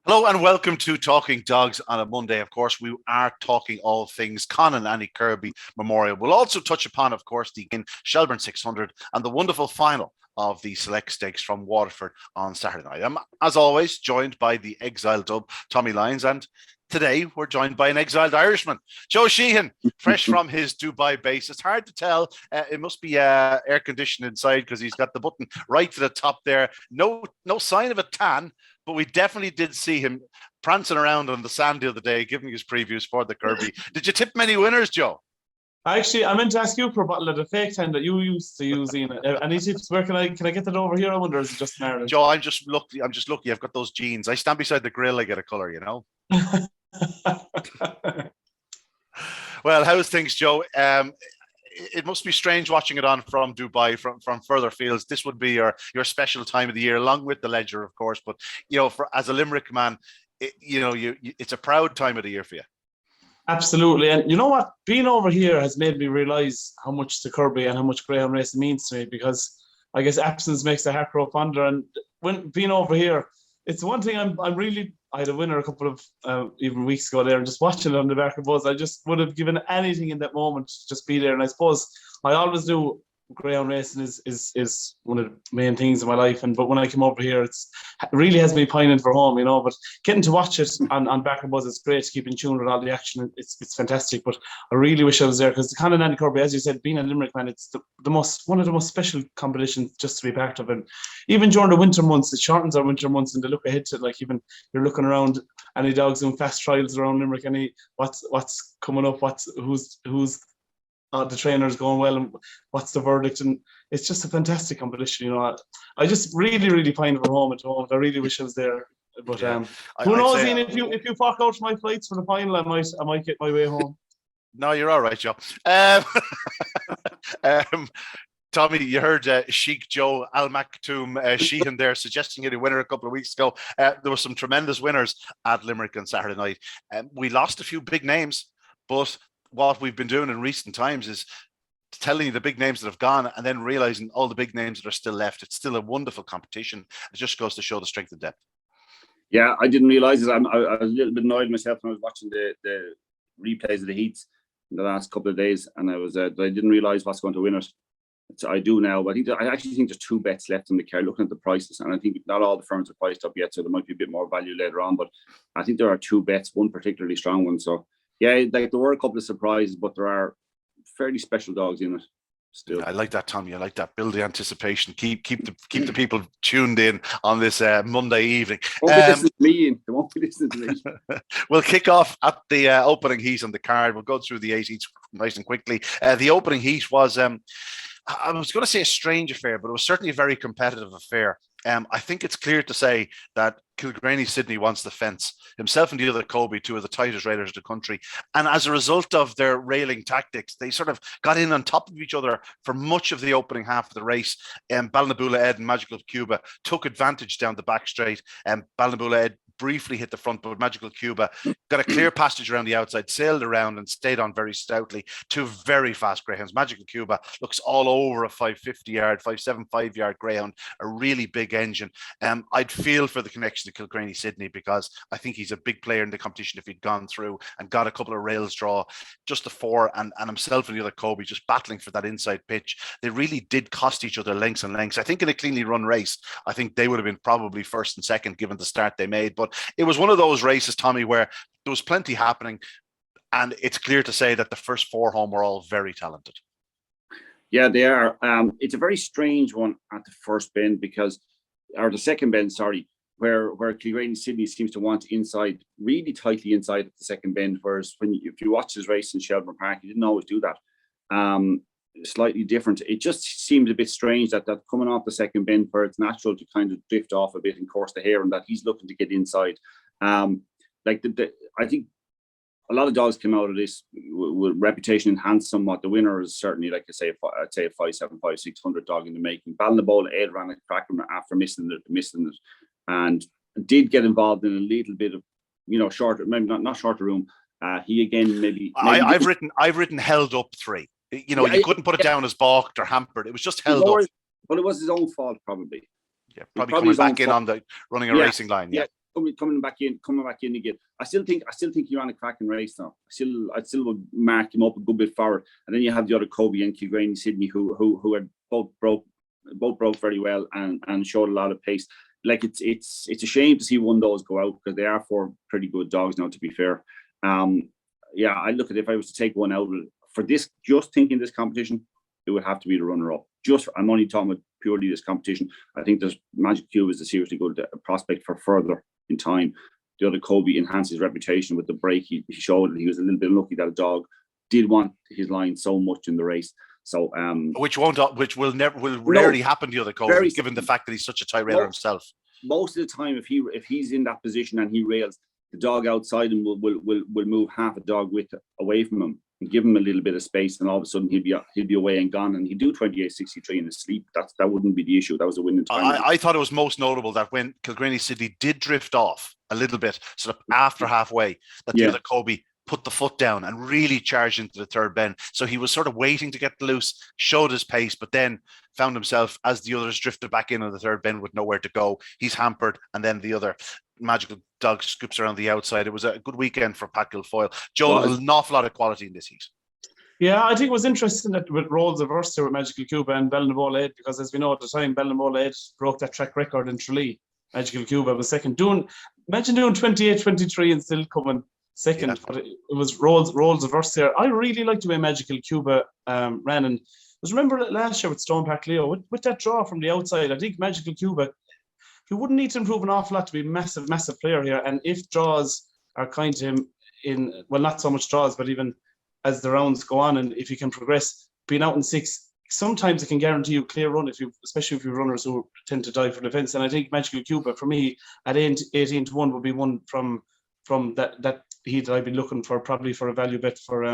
Hello and welcome to Talking Dogs on a Monday. Of course, we are talking all things Con Annie Kirby Memorial. We'll also touch upon, of course, the Shelbourne 600 and the wonderful final of the Select Stakes from Waterford on Saturday night. I'm, as always, joined by the exiled dub, Tommy Lyons, and today we're joined by an exiled Irishman, Joe Sheahan, fresh from his Dubai base. It's hard to tell. It must be air conditioned inside because he's got the button right to the top there. No sign of a tan, but we definitely did see him prancing around on the sand the other day, giving his previews for the Kirby. Did you tip many winners, Joe? Actually, I meant to ask you for a bottle of the fake tan that you used to use, Ian. Any tips? Where can I get that over here? I wonder, is it just in Ireland? Joe, I'm just lucky. I've got those jeans. I stand beside the grill. I get a colour, you know. Well, how's things, Joe? It must be strange watching it on from Dubai, from further fields. This would be your special time of the year, along with the Ledger, of course. But as a Limerick man, it's a proud time of the year for you. Absolutely, and you know what? Being over here has made me realise how much the Kirby and how much Greyhound racing means to me. Because I guess absence makes the heart grow fonder, and when being over here, it's one thing I'm really. I had a winner a couple of even weeks ago there, and just watching it on the back of bus, I just would have given anything in that moment to just be there. And I suppose I always knew Greyhound racing is one of the main things in my life. But when I came over here, it really has me pining for home, But getting to watch it on back of bus, it's great to keep in tune with all the action. It's fantastic. But I really wish I was there because the Con Annie Kirby, as you said, being a Limerick man, it's one of the most special competitions just to be part of. And even during the winter months, it shortens our winter months, and they look ahead to it. Like even you're looking around, any dogs doing fast trials around Limerick, what's coming up, who's the trainer's going well, and what's the verdict, and it's just a fantastic competition. I just really, really pine for home at home. I really wish I was there, but who knows? Ian, if you fork out my flights for the final, I might get my way home. No, you're all right, Joe. Tommy, you heard Sheik Joe Al Maktoum Sheehan there suggesting a winner a couple of weeks ago. There were some tremendous winners at Limerick on Saturday night. We lost a few big names, but what we've been doing in recent times is telling you the big names that have gone and then realizing all the big names that are still left. It's still a wonderful competition. It just goes to show the strength and depth. Yeah, I didn't realize it. I was a little bit annoyed myself when I was watching the replays of the heats in the last couple of days, and I didn't realize what's going to win it. So I do now. I actually think there's two bets left in the car, looking at the prices, and I think not all the firms are priced up yet, so there might be a bit more value later on. But I think there are two bets, one particularly strong one. So yeah, like there were a couple of surprises, but there are fairly special dogs in it still. I like that, Tommy. I like that. Build the anticipation. Keep the people tuned in on this Monday evening. They won't be listening to me. We'll kick off at the opening heat on the card. We'll go through the 8 heats nice and quickly. The opening heat was, I was going to say a strange affair, but it was certainly a very competitive affair. I think it's clear to say that Kilgraney Sydney wants the fence. Himself and the other Kobe, two of the tightest railers in the country. And as a result of their railing tactics, they sort of got in on top of each other for much of the opening half of the race. Ballinabula Ed and Magical Cuba took advantage down the back straight. Ballinabula Ed briefly hit the front, but Magical Cuba got a clear passage around the outside, sailed around and stayed on very stoutly. Two very fast greyhounds. Magical Cuba looks all over a 550-yard, 575-yard greyhound, a really big engine. I'd feel for the connection to Kilgraney Sydney because I think he's a big player in the competition if he'd gone through and got a couple of rails draw. Just the four and himself and the other Kobe just battling for that inside pitch. They really did cost each other lengths and lengths. I think in a cleanly run race, I think they would have been probably first and second given the start they made. But it was one of those races, Tommy, where there was plenty happening, and it's clear to say that the first four home were all very talented. Yeah, they are. It's a very strange one at the first bend or the second bend, sorry, where Kilgraney Sydney seems to want inside, really tightly inside at the second bend, whereas if you watch his race in Shelbourne Park, he didn't always do that. Slightly different. It just seemed a bit strange that coming off the second bend where it's natural to kind of drift off a bit and course the hare, and that he's looking to get inside. I think a lot of dogs came out of this with reputation enhanced somewhat. The winner is certainly, like I say, I'd say a 575, 600 dog in the making. Ballinabula Ed ran a cracker after missing it, and did get involved in a little bit of, shorter, maybe not shorter room. He again maybe I've written held up 3. You couldn't put it down as balked or hampered. It was just held up. But it was his own fault, probably. Yeah, probably coming back in on the running a racing line. Yeah. coming back in again. I still think he ran a cracking race now. I still would mark him up a good bit forward. And then you have the other Kobe and Kilgraney Sydney who had both broke very well and showed a lot of pace. Like it's a shame to see one of those go out because they are four pretty good dogs now, to be fair. I look at it, if I was to take one out for this, just thinking this competition, it would have to be the runner-up. I'm only talking about purely this competition. I think there's Magic Cube is a seriously good prospect for further in time. The other Kobe enhanced his reputation with the break. He showed that he was a little bit unlucky that a dog did want his line so much in the race. So which will rarely happen to the other Kobe, given the fact that he's such a tight railer himself. Most of the time, if he's in that position and he rails, the dog outside him will move half a dog width away from him and give him a little bit of space, and all of a sudden he'll be away and gone, and he'd do 28.63 in his sleep. That wouldn't be the issue. That was a win in time. I thought it was most notable that when Kilgraney Sydney did drift off a little bit, sort of after halfway, that the other Kobe put the foot down and really charged into the third bend. So he was sort of waiting to get loose, showed his pace, but then found himself, as the others drifted back in on the third bend with nowhere to go, he's hampered, and then the other Magical Dog scoops around the outside. It was a good weekend for Pat Guilfoyle. Joe, an awful lot of quality in this heat. Yeah, I think it was interesting that with roles reversed here with Magical Cuba and Ballinamole Ed, because as we know at the time, Ballinamole Ed broke that track record in Tralee. Magical Cuba was second. Imagine doing 28.23 and still coming second. But it was roles reversed there. I really liked the way Magical Cuba ran. And remember last year with Stone Park Leo, with that draw from the outside, I think Magical Cuba, he wouldn't need to improve an awful lot to be a massive player here. And if draws are kind to him not so much draws, but even as the rounds go on, and if you can progress, being out in 6, sometimes it can guarantee you a clear run, especially if you runners who tend to die for defence. And I think Magical Cuba, for me, at 18-1 would be one from that heat that I've been looking for, probably for a value bet for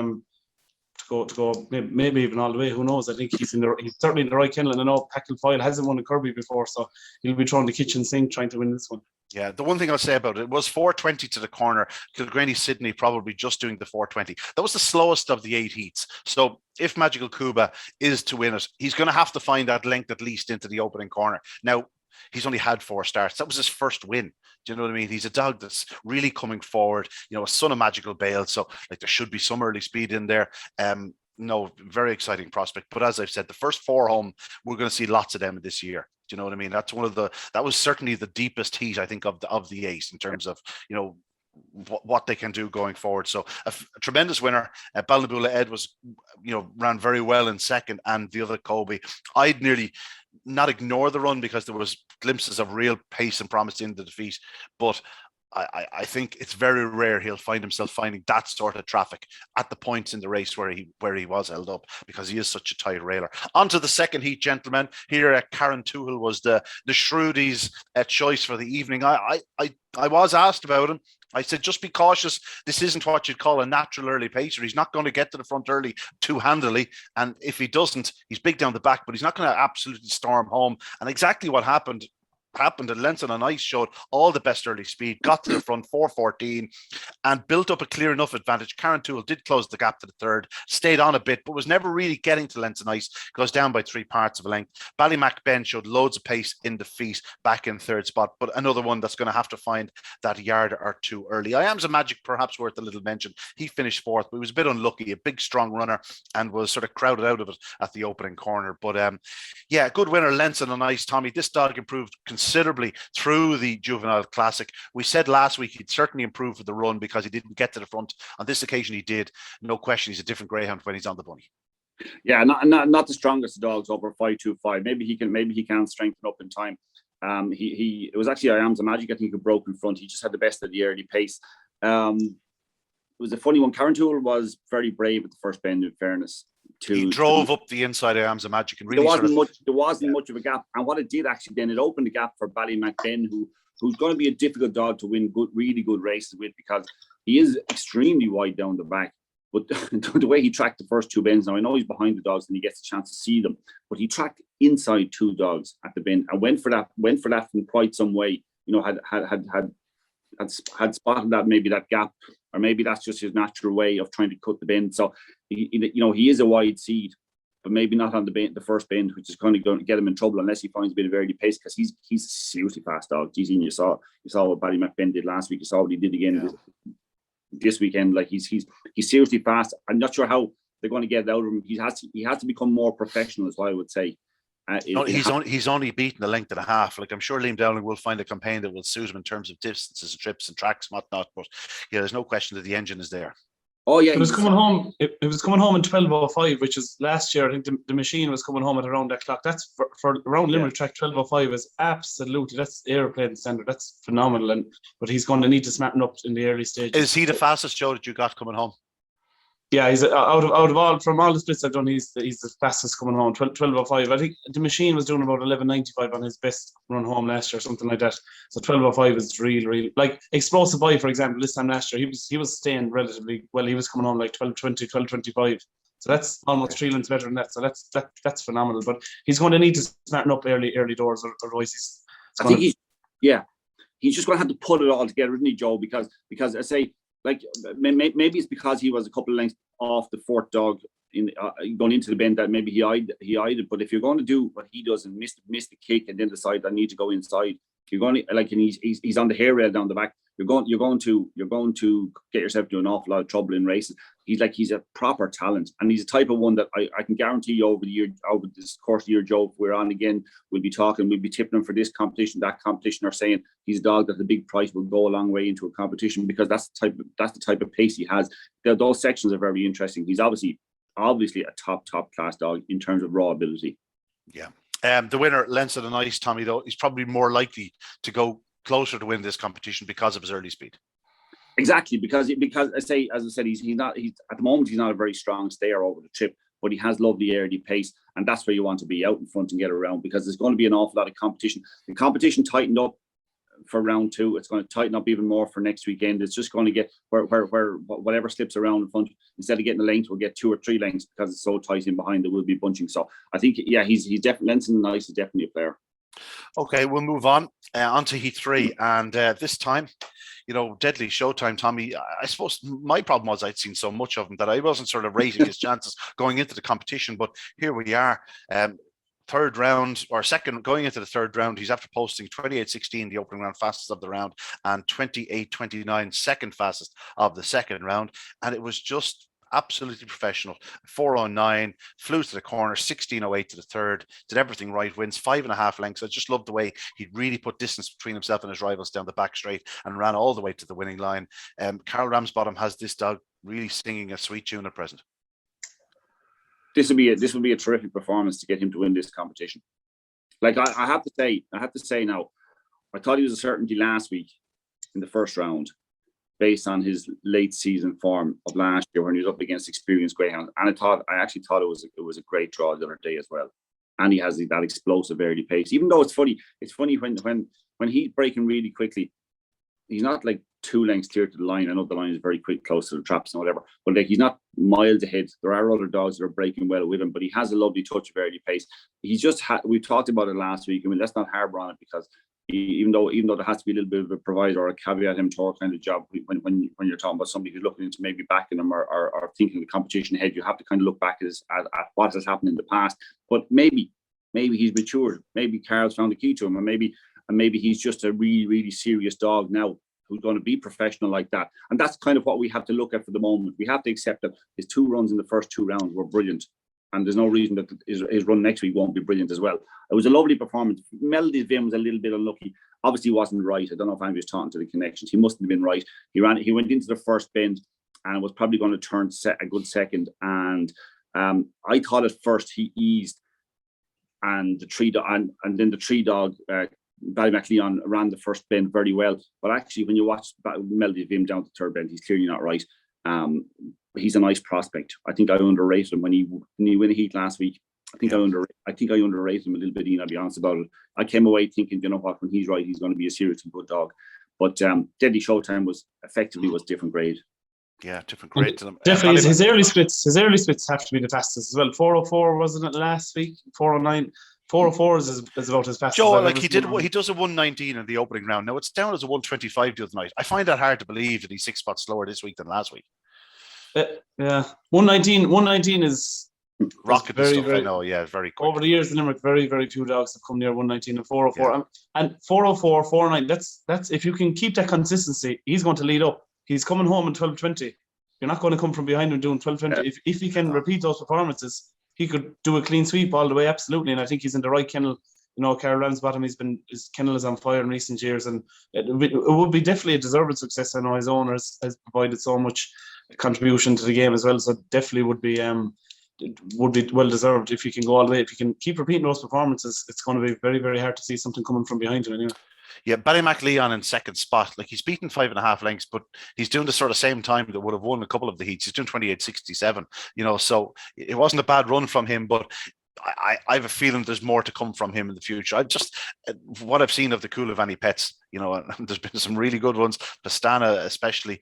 to go maybe even all the way. Who knows? I think he's certainly in the right kennel. And I know Pat Guilfoyle hasn't won a Kirby before, so he'll be throwing the kitchen sink trying to win this one. Yeah, the one thing I'll say about it was 4:20 to the corner. Kilgraney Sydney probably just doing the 4:20. That was the slowest of the 8 heats. So if Magical Cuba is to win it, he's going to have to find that length at least into the opening corner. Now, he's only had 4 starts. That was his first win. Do you know what I mean? He's a dog that's really coming forward, a son of Magical Bale. So like there should be some early speed in there. Very exciting prospect. But as I've said, the first 4 home, we're going to see lots of them this year. Do you know what I mean? That's that was certainly the deepest heat, I think, of the 8 in terms of, what they can do going forward. So a tremendous winner. Ballinamole Ed was, ran very well in second, and the other Kobe. I'd nearly not ignore the run because there was glimpses of real pace and promise in the defeat, but I think it's very rare he'll find himself finding that sort of traffic at the points in the race where he was held up, because he is such a tight railer. On to the second heat, gentlemen. Here, Karen Tuchel was the Shrewdies' choice for the evening. I was asked about him. I said, just be cautious. This isn't what you'd call a natural early pacer. He's not going to get to the front early too handily. And if he doesn't, he's big down the back, but he's not going to absolutely storm home. And exactly what happened, and Lenson on ice showed all the best early speed, got to the front 4:14 and built up a clear enough advantage. Karen Tuchel did close the gap to the third, stayed on a bit, but was never really getting to Lenson ice, goes down by 3 parts of a length. Ballymac Ben showed loads of pace in defeat, back in third spot, but another one that's going to have to find that yard or 2 early. I Am's a Magic, perhaps worth a little mention. He finished 4th, but he was a bit unlucky, a big strong runner, and was sort of crowded out of it at the opening corner. But good winner, Lenson on ice. Tommy, this dog improved considerably through the Juvenile Classic. We said last week he'd certainly improve for the run because he didn't get to the front. On this occasion he did. No question, he's a different Greyhound when he's on the bunny. Yeah, not the strongest of dogs over 5.25. Maybe he can strengthen up in time. It was actually I Am's a Magic, I think, who broke in front. He just had the best of the early pace. It was a funny one. Karen Tuchel was very brave at the first bend, in fairness. He drove up the inside of Am's a Magic, and really there wasn't much of a gap. And what it did actually then, it opened the gap for Ballymac Ben, who's going to be a difficult dog to win really good races with, because he is extremely wide down the back. But the way he tracked the first 2 bends, now I know he's behind the dogs and he gets a chance to see them, but he tracked inside 2 dogs at the bend and went for that from quite some way. Had spotted that gap, or maybe that's just his natural way of trying to cut the bend. So he is a wide seed, but maybe not on the first bend, which is kind of going to get him in trouble unless he finds a bit of early pace, because he's a seriously fast dog. Geez, you saw what Ballymac did last week. You saw what he did again this weekend. Like he's seriously fast. I'm not sure how they're going to get it out of him. He has to become more professional, is what I would say. He's only beaten a length and a half. Like, I'm sure Liam Dowling will find a campaign that will suit him in terms of distances and trips and tracks and whatnot. But yeah, there's no question that the engine is there. Oh yeah, it was coming home. It was coming home in 12:05, which is last year. I think the machine was coming home at around that clock. That's for around Limerick track. 12:05 is absolutely, that's airplane standard. That's phenomenal. But he's going to need to smarten up in the early stages. Is he the fastest, Joe, that you got coming home? Yeah, he's out of all the splits I've done, he's the fastest coming home. 12:05. I think the machine was doing about 11:95 on his best run home last year, something like that. So 12:05 is really like Explosive Boy, for example. This time last year, he was staying relatively well. He was coming home like 12:20, 12:25. So that's almost 3 lengths better than that. So that's phenomenal. But he's going to need to smarten up early doors, or otherwise he's just going to have to put it all together, isn't he, Joe? Because I say, like, maybe it's because he was a couple of lengths off the fourth dog in going into the bend that maybe he eyed it. But if you're going to do what he does and miss the kick and then decide I need to go inside, you're going to, like, and he's on the hair rail down the back. You're going to get yourself into an awful lot of trouble in racing. He's a proper talent, and he's a type of one that I can guarantee you over this course of the year, Joe, if we're on again, we'll be tipping him for this competition, that competition, or saying he's a dog that the big price will go a long way into a competition, because that's the type of pace he has. Those sections are very interesting. He's obviously a top class dog in terms of raw ability. Yeah. The winner, Lens of the Night, Tommy, though, he's probably more likely to go closer to win this competition because of his early speed. Exactly, because as I said, he's not at the moment, he's not a very strong stayer over the trip, but he has lovely early pace, and that's where you want to be, out in front and get around, because there's going to be an awful lot of competition. The competition tightened up for round 2. It's going to tighten up even more for next weekend. It's just going to get where whatever slips around in front, instead of getting a length, we'll get 2 or 3 lengths, because it's so tight in behind, there will be bunching. So I think, yeah, he's definitely, Lenson Nice is definitely a player. Okay, we'll move on to Heat 3, and this time, deadly showtime, Tommy. I suppose my problem was I'd seen so much of him that I wasn't sort of rating his chances going into the competition, but here we are. Third round, or second, going into the third round, he's after posting 28.16, the opening round fastest of the round, and 28.29, second fastest of the second round, and it was just absolutely professional. 4:09, flew to the corner, 16:08 to the third, did everything right, wins 5.5 lengths. I just loved the way he really put distance between himself and his rivals down the back straight and ran all the way to the winning line. Carl Ramsbottom has this dog really singing a sweet tune at present. This would be a terrific performance to get him to win this competition. Like, I have to say now, I thought he was a certainty last week in the first round, based on his late season form of last year when he was up against experienced Greyhound. And I actually thought it was a great draw the other day as well. And he has that explosive early pace. Even though it's funny when he's breaking really quickly, he's not like 2 lengths clear to the line. I know the line is very quick, close to the traps and whatever, but like, he's not miles ahead. There are other dogs that are breaking well with him, but he has a lovely touch of early pace. He's just we talked about it last week. I mean, let's not harbour on it, because even though there has to be a little bit of a proviso or a caveat emptor kind of job when you're talking about somebody who's looking into maybe backing them or thinking the competition ahead, you have to kind of look back at what has happened in the past. But maybe he's matured. Maybe Carl's found the key to him, and maybe he's just a really, really serious dog now who's going to be professional like that. And that's kind of what we have to look at for the moment. We have to accept that his 2 runs in the first 2 rounds were brilliant, and there's no reason that his run next week won't be brilliant as well. It was a lovely performance. Melody's Vim was a little bit unlucky. Obviously, he wasn't right. I don't know if Andy was talking to the connections. He mustn't have been right. He went into the first bend and was probably going to turn a good second. And I thought at first he eased, and then the 3 dog, Ballymac Leon, ran the first bend very well. But actually, when you watch Melody Vim down the third bend, he's clearly not right. He's a nice prospect. I think I underrated him when he won a heat last week. I think I underrated him a little bit, Ian, I'll be honest about it. I came away thinking, you know what, when he's right, he's going to be a serious and good dog. But Deadly Showtime was different grade. Yeah, different grade to them. Definitely, his early splits have to be the fastest as well. 4:04 wasn't it last week? 4:09. 4:04 is about as fast. Joe, as he does a 1:19 in the opening round. Now it's down as a 1:25 the other night. I find that hard to believe that he's 6 spots slower this week than last week. Yeah, 1:19 is Rocket very, stuff, very, I know, yeah, very quick. over the years in Limerick, very, very few dogs have come near 119 and 404. Yeah. And 404, 409, that's if you can keep that consistency, he's going to lead up. He's coming home in 12:20. You're not going to come from behind him doing 12:20. Yeah. If he can repeat those performances, he could do a clean sweep all the way, absolutely. And I think he's in the right kennel. You know, Carol Ramsbottom, his kennel is on fire in recent years, and it would be definitely a deserved success. I know his owner has provided so much contribution to the game as well, so definitely would be well deserved if he can go all the way. If he can keep repeating those performances, it's going to be very, very hard to see something coming from behind him anyway. Yeah, Ballymac-Leon in second spot. Like, he's beaten 5.5 lengths, but he's doing the sort of same time that would have won a couple of the heats. He's doing 28.67. You know, so it wasn't a bad run from him, but I have a feeling there's more to come from him in the future. I just, what I've seen of the Coulivanny pets, you know, and there's been some really good ones, Pastana especially,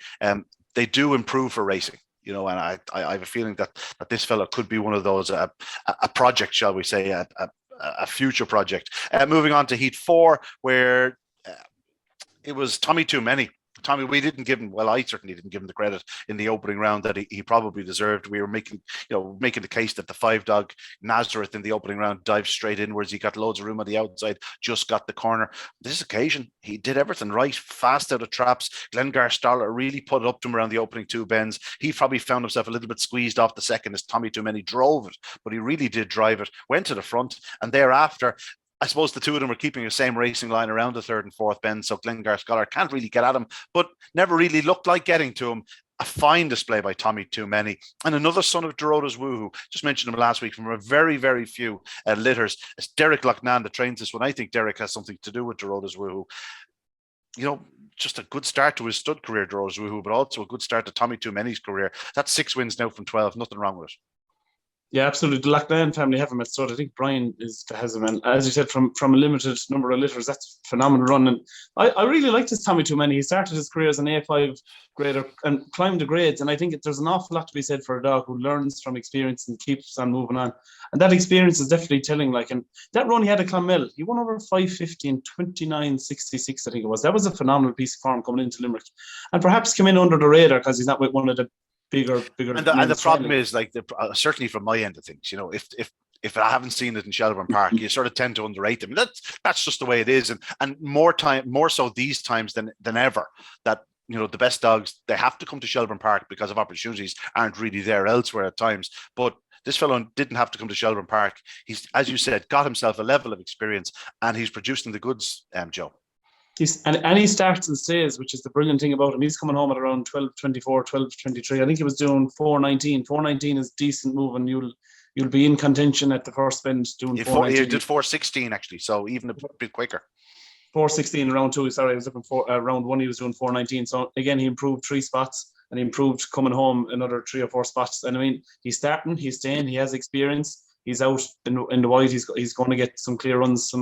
they do improve for racing. You know, and I have a feeling that this fella could be one of those, a project, shall we say, a future project. Moving on to Heat 4, where it was Tommy Too Many. Tommy, we didn't give him, well, I certainly didn't give him the credit in the opening round that he probably deserved. We were making the case that the 5-dog Nazareth in the opening round dived straight inwards. He got loads of room on the outside, just got the corner. This occasion, he did everything right, fast out of traps. Glengar Stoller really put it up to him around the opening 2 bends. He probably found himself a little bit squeezed off the second as Tommy Too Many drove it, but he really did drive it, went to the front, and thereafter, I suppose the two of them were keeping the same racing line around the 3rd and 4th bend, so Glengar Scholar can't really get at him, but never really looked like getting to him. A fine display by Tommy Too Many. And another son of Dorota's Woohoo. Just mentioned him last week from a very, very few litters. It's Derek Loughnane that trains this one. I think Derek has something to do with Dorota's Woohoo. You know, just a good start to his stud career, Dorota's Woohoo, but also a good start to Tommy Too Many's career. That's 6 wins now from 12. Nothing wrong with it. Yeah, absolutely. The Loughnane family have him at stud. I think Brian has him, and as you said, from a limited number of litters, that's a phenomenal run. And I really liked his Tommy Too Many. He started his career as an A5 grader and climbed the grades. And I think there's an awful lot to be said for a dog who learns from experience and keeps on moving on. And that experience is definitely telling. Like, and that run he had at Clonmel, he won over 550 and 29.66, I think it was. That was a phenomenal piece of form coming into Limerick, and perhaps come in under the radar because he's not with one of the bigger. And the problem is, like, certainly from my end of things, you know, if I haven't seen it in Shelbourne Park, you sort of tend to underrate them. That's just the way it is, and more so these times than ever, that, you know, the best dogs, they have to come to Shelbourne Park because of opportunities aren't really there elsewhere at times. But this fellow didn't have to come to Shelbourne Park. He's, as you said, got himself a level of experience, and he's producing the goods, Joe. And he starts and stays, which is the brilliant thing about him. He's coming home at around 12:24, 12:23. I think he was doing 4:19. 4:19 is decent move, and you'll be in contention at the first bend doing 4:19. He did 4:16 actually, so even a bit quicker. 4:16 round 2. Sorry, I was looking for round 1. He was doing 4:19. So again, he improved 3 spots, and he improved coming home another 3 or 4 spots. And I mean, he's starting, he's staying, he has experience. He's out in the wide. He's going to get some clear runs,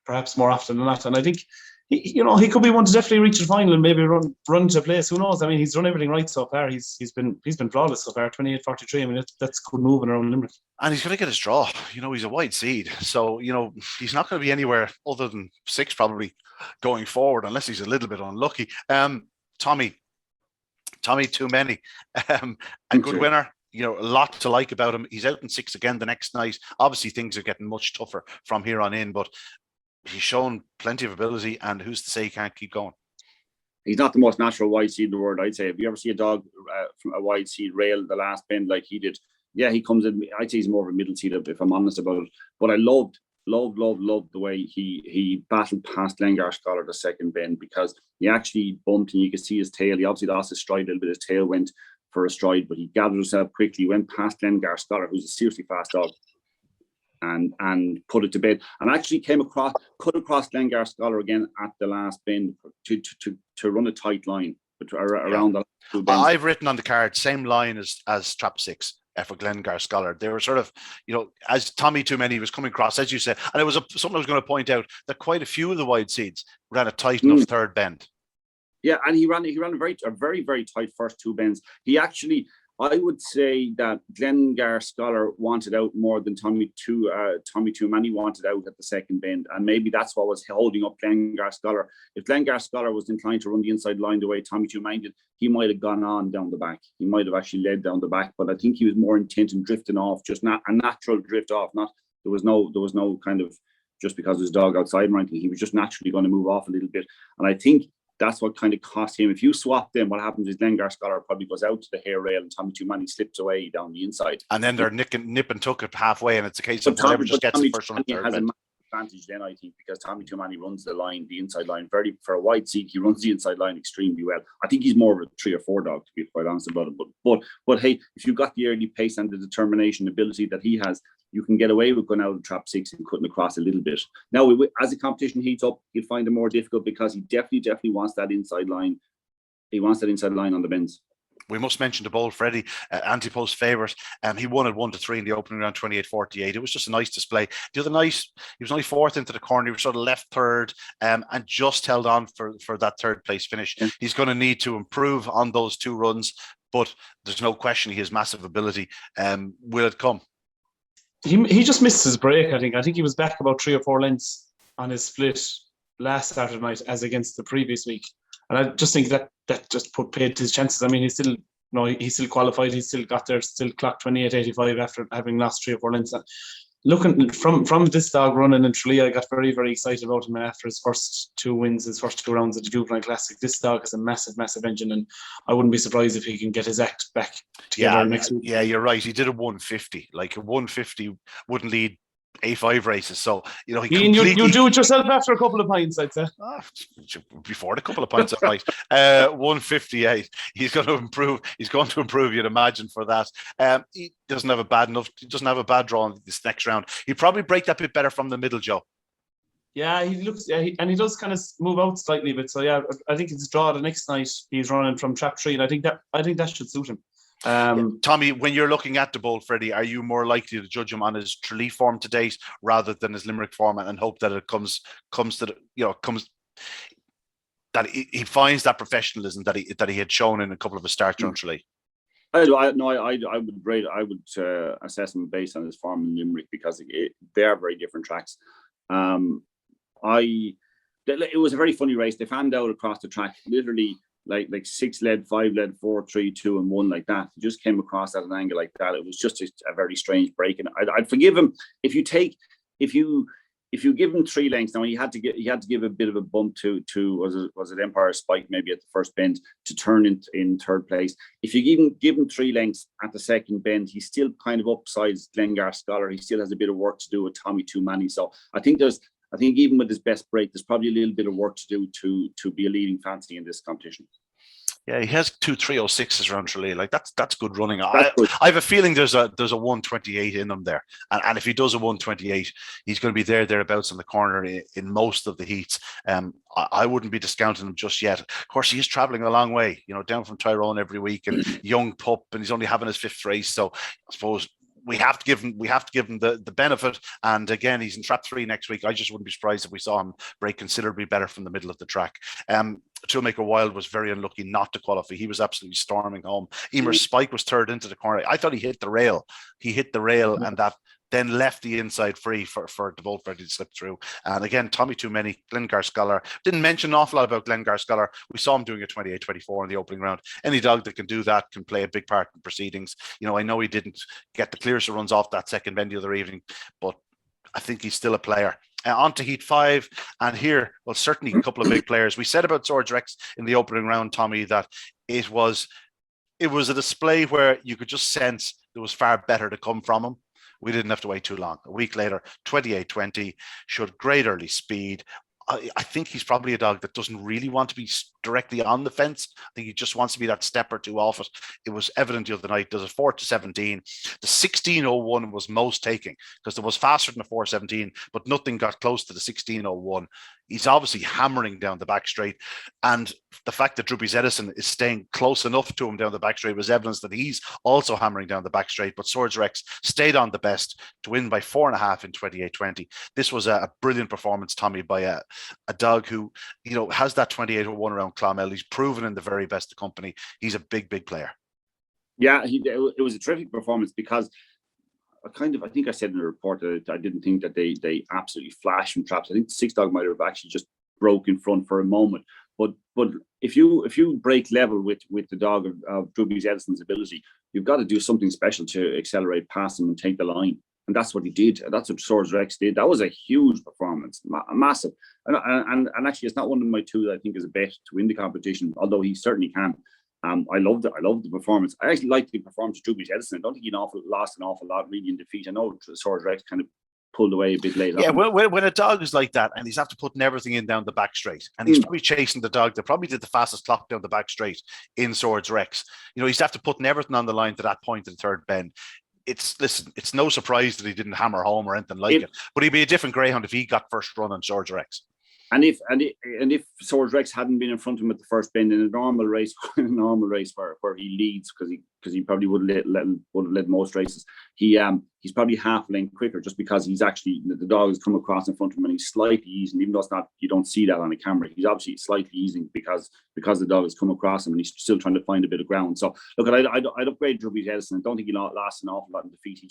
perhaps more often than not. And I think he could be one to definitely reach the final and maybe run to place. Who knows? I mean, he's done everything right so far. He's been flawless so far. 28.43. I mean, that's good moving around Limerick. And he's going to get his draw. You know, he's a wide seed, so you know he's not going to be anywhere other than 6 probably going forward, unless he's a little bit unlucky. Tommy Too Many, a good winner. You know, a lot to like about him. He's out in 6 again the next night. Obviously, things are getting much tougher from here on in, but he's shown plenty of ability, and who's to say he can't keep going? He's not the most natural wide seed in the world, I'd say. If you ever see a dog from a wide seed rail the last bend like he did, yeah, he comes in. I'd say he's more of a middle seed, if I'm honest about it. But I loved the way he battled past Glengar Scholar the second bend, because he actually bumped and you could see his tail. He obviously lost his stride a little bit. His tail went for a stride, but he gathered himself quickly, went past Glengar Scholar, who's a seriously fast dog, and put it to bed, and actually cut across Glengar Scholar again at the last bend to run a tight line around the 2 bends. I've written on the card same line as trap 6 for Glengar Scholar. They were sort of, you know, as Tommy Too Many was coming across, as you said, and it was something I was going to point out, that quite a few of the wide seeds ran a tight enough 3rd bend. Yeah, and he ran a very, very tight first 2 bends. He actually, I would say that Glengar Scholar wanted out more than Tommy Too Many wanted out at the second bend, and maybe that's what was holding up Glengar Scholar. If Glengar Scholar was inclined to run the inside line the way Tommy Too Many did, he might have gone on down the back. He might have actually led down the back, but I think he was more intent in drifting off, just not a natural drift off. Not there was no kind of just because his dog outside ranking. He was just naturally going to move off a little bit, and I think that's what kind of cost him. If you swap them, what happens is Glengar Scholar probably goes out to the hair rail and Tommy Too Many slips away down the inside. And then they're nip and tuck it halfway, and it's a case of whoever just gets the first one. Tommy has a advantage then, I think, because Tommy Too Many runs the inside line, for a wide seat, he runs the inside line extremely well. I think he's more of a 3 or 4 dog, to be quite honest about it. But hey, if you've got the early pace and the determination ability that he has, you can get away with going out of trap 6 and cutting across a little bit. Now, as the competition heats up, you'll find it more difficult because he definitely wants that inside line. He wants that inside line on the bends. We must mention the Bold Freddy, anti-post favourite. He won at 1-3 in the opening round, 28-48. It was just a nice display. The other night, he was only 4th into the corner. He was sort of left 3rd and just held on for that 3rd place finish. Yeah. He's going to need to improve on those 2 runs, but there's no question he has massive ability. Will it come? He just missed his break, I think. I think he was back about 3 or 4 lengths on his split last Saturday night as against the previous week. And I just think that just paid his chances. I mean, he's still qualified. He's still got there, still clocked 28.85 after having lost 3 or 4 lengths. Looking from this dog running in Tralee, I got very, very excited about him after his first 2 wins, his first 2 rounds of the Juvenile Classic. This dog has a massive, massive engine, and I wouldn't be surprised if he can get his act back together next week. Yeah, you're right. He did a 150. Like a 150 wouldn't lead A5 races. So, you know, you do it yourself after a couple of pints, I'd say. Before the couple of pints at night. 158. He's going to improve. He's going to improve, you'd imagine, for that. He doesn't have a bad draw in this next round. He'd probably break that bit better from the middle, Joe. Yeah, he looks, and he does kind of move out slightly a bit. So yeah, I think it's draw the next night. He's running from trap 3, and I think that should suit him. Tommy, when you're looking at the Bold Freddy, are you more likely to judge him on his Tralee form to date rather than his Limerick form, and hope that it comes that he finds that professionalism that he had shown in a couple of his starts around Tralee? I would assess him based on his form in Limerick because they are very different tracks. It was a very funny race. They fanned out across the track, literally. Like 6 led, 5 led, 4, 3, 2, and 1 like that. He just came across at an angle like that. It was just a very strange break, and I'd forgive him if you give him 3 lengths. Now he had to give a bit of a bump to was it Empire Spike maybe at the first bend to turn in 3rd place. If you give him 3 lengths at the second bend, he's still kind of upsides Glengar Scholar. He still has a bit of work to do with Tommy Too Many. So I think even with his best break, there's probably a little bit of work to do to be a leading fancy in this competition. Yeah, he has 2 306s around Tralee. Like that's good running. I have a feeling there's a 128 in him there, and if he does a 128, he's going to be thereabouts in the corner in most of the heats. I wouldn't be discounting him just yet. Of course, he is traveling a long way, down from Tyrone every week, and young pup, and he's only having his 5th race. So I suppose we have to give him the benefit. And again, he's in trap 3 next week. I just wouldn't be surprised if we saw him break considerably better from the middle of the track. Toolmaker Wild was very unlucky not to qualify. He was absolutely storming home. Emer Spike was 3rd into the corner. I thought he hit the rail. And that then left the inside free for the Bold Freddy to slip through. And again, Tommy Too Many, Glengar Scholar. Didn't mention an awful lot about Glengar Scholar. We saw him doing a 28-24 in the opening round. Any dog that can do that can play a big part in proceedings. I know he didn't get the clearest of runs off that second bend the other evening, but I think he's still a player. On to Heat 5, and here, well, certainly a couple of big players. We said about Swords Rex in the opening round, Tommy, that it was a display where you could just sense there was far better to come from him. We didn't have to wait too long. A week later, 28-20, showed great early speed. I think he's probably a dog that doesn't really want to be directly on the fence. I think he just wants to be that step or two off it. It was evident the other night. There's a 4-17. The 16:01 was most taking because it was faster than the 4:17, but nothing got close to the 16:01. He's obviously hammering down the back straight, and the fact that Druby's Edison is staying close enough to him down the back straight was evidence that he's also hammering down the back straight. But Swords Rex stayed on the best to win by 4.5 in 28-20. This was a brilliant performance, Tommy, by a dog who has that 28:01 around Clonmel. He's proven in the very best of company. He's a big player. Yeah, it was a terrific performance because I think I said in the report that I didn't think that they absolutely flashed from traps. I think the 6 dog might have actually just broke in front for a moment. But if you break level with the dog of Drew Edison's ability, you've got to do something special to accelerate past him and take the line. And that's what he did. That's what Swords Rex did. That was a huge performance, massive. And actually, it's not one of my two that I think is a bet to win the competition, although he certainly can. I loved it. I loved the performance. I actually liked the performance of Drew Edison. I don't think he lost an awful lot really in defeat. I know Swords Rex kind of pulled away a bit later. Yeah, when a dog is like that and he's after putting everything in down the back straight, and he's probably chasing the dog that probably did the fastest clock down the back straight in Swords Rex. He's after putting everything on the line to that point in the third bend. It's no surprise that he didn't hammer home or anything like it. But he'd be a different Greyhound if he got first run on Swords Rex. And if Swords Rex hadn't been in front of him at the first bend in a normal race where he leads, because he probably would have led most races, he's probably half a length quicker just because he's actually, the dog has come across in front of him and he's slightly easing, even though it's not, you don't see that on a camera. He's obviously slightly easing because the dog has come across him and he's still trying to find a bit of ground. So look, I'd upgrade Drew Edison. I don't think he lost an awful lot in defeat. He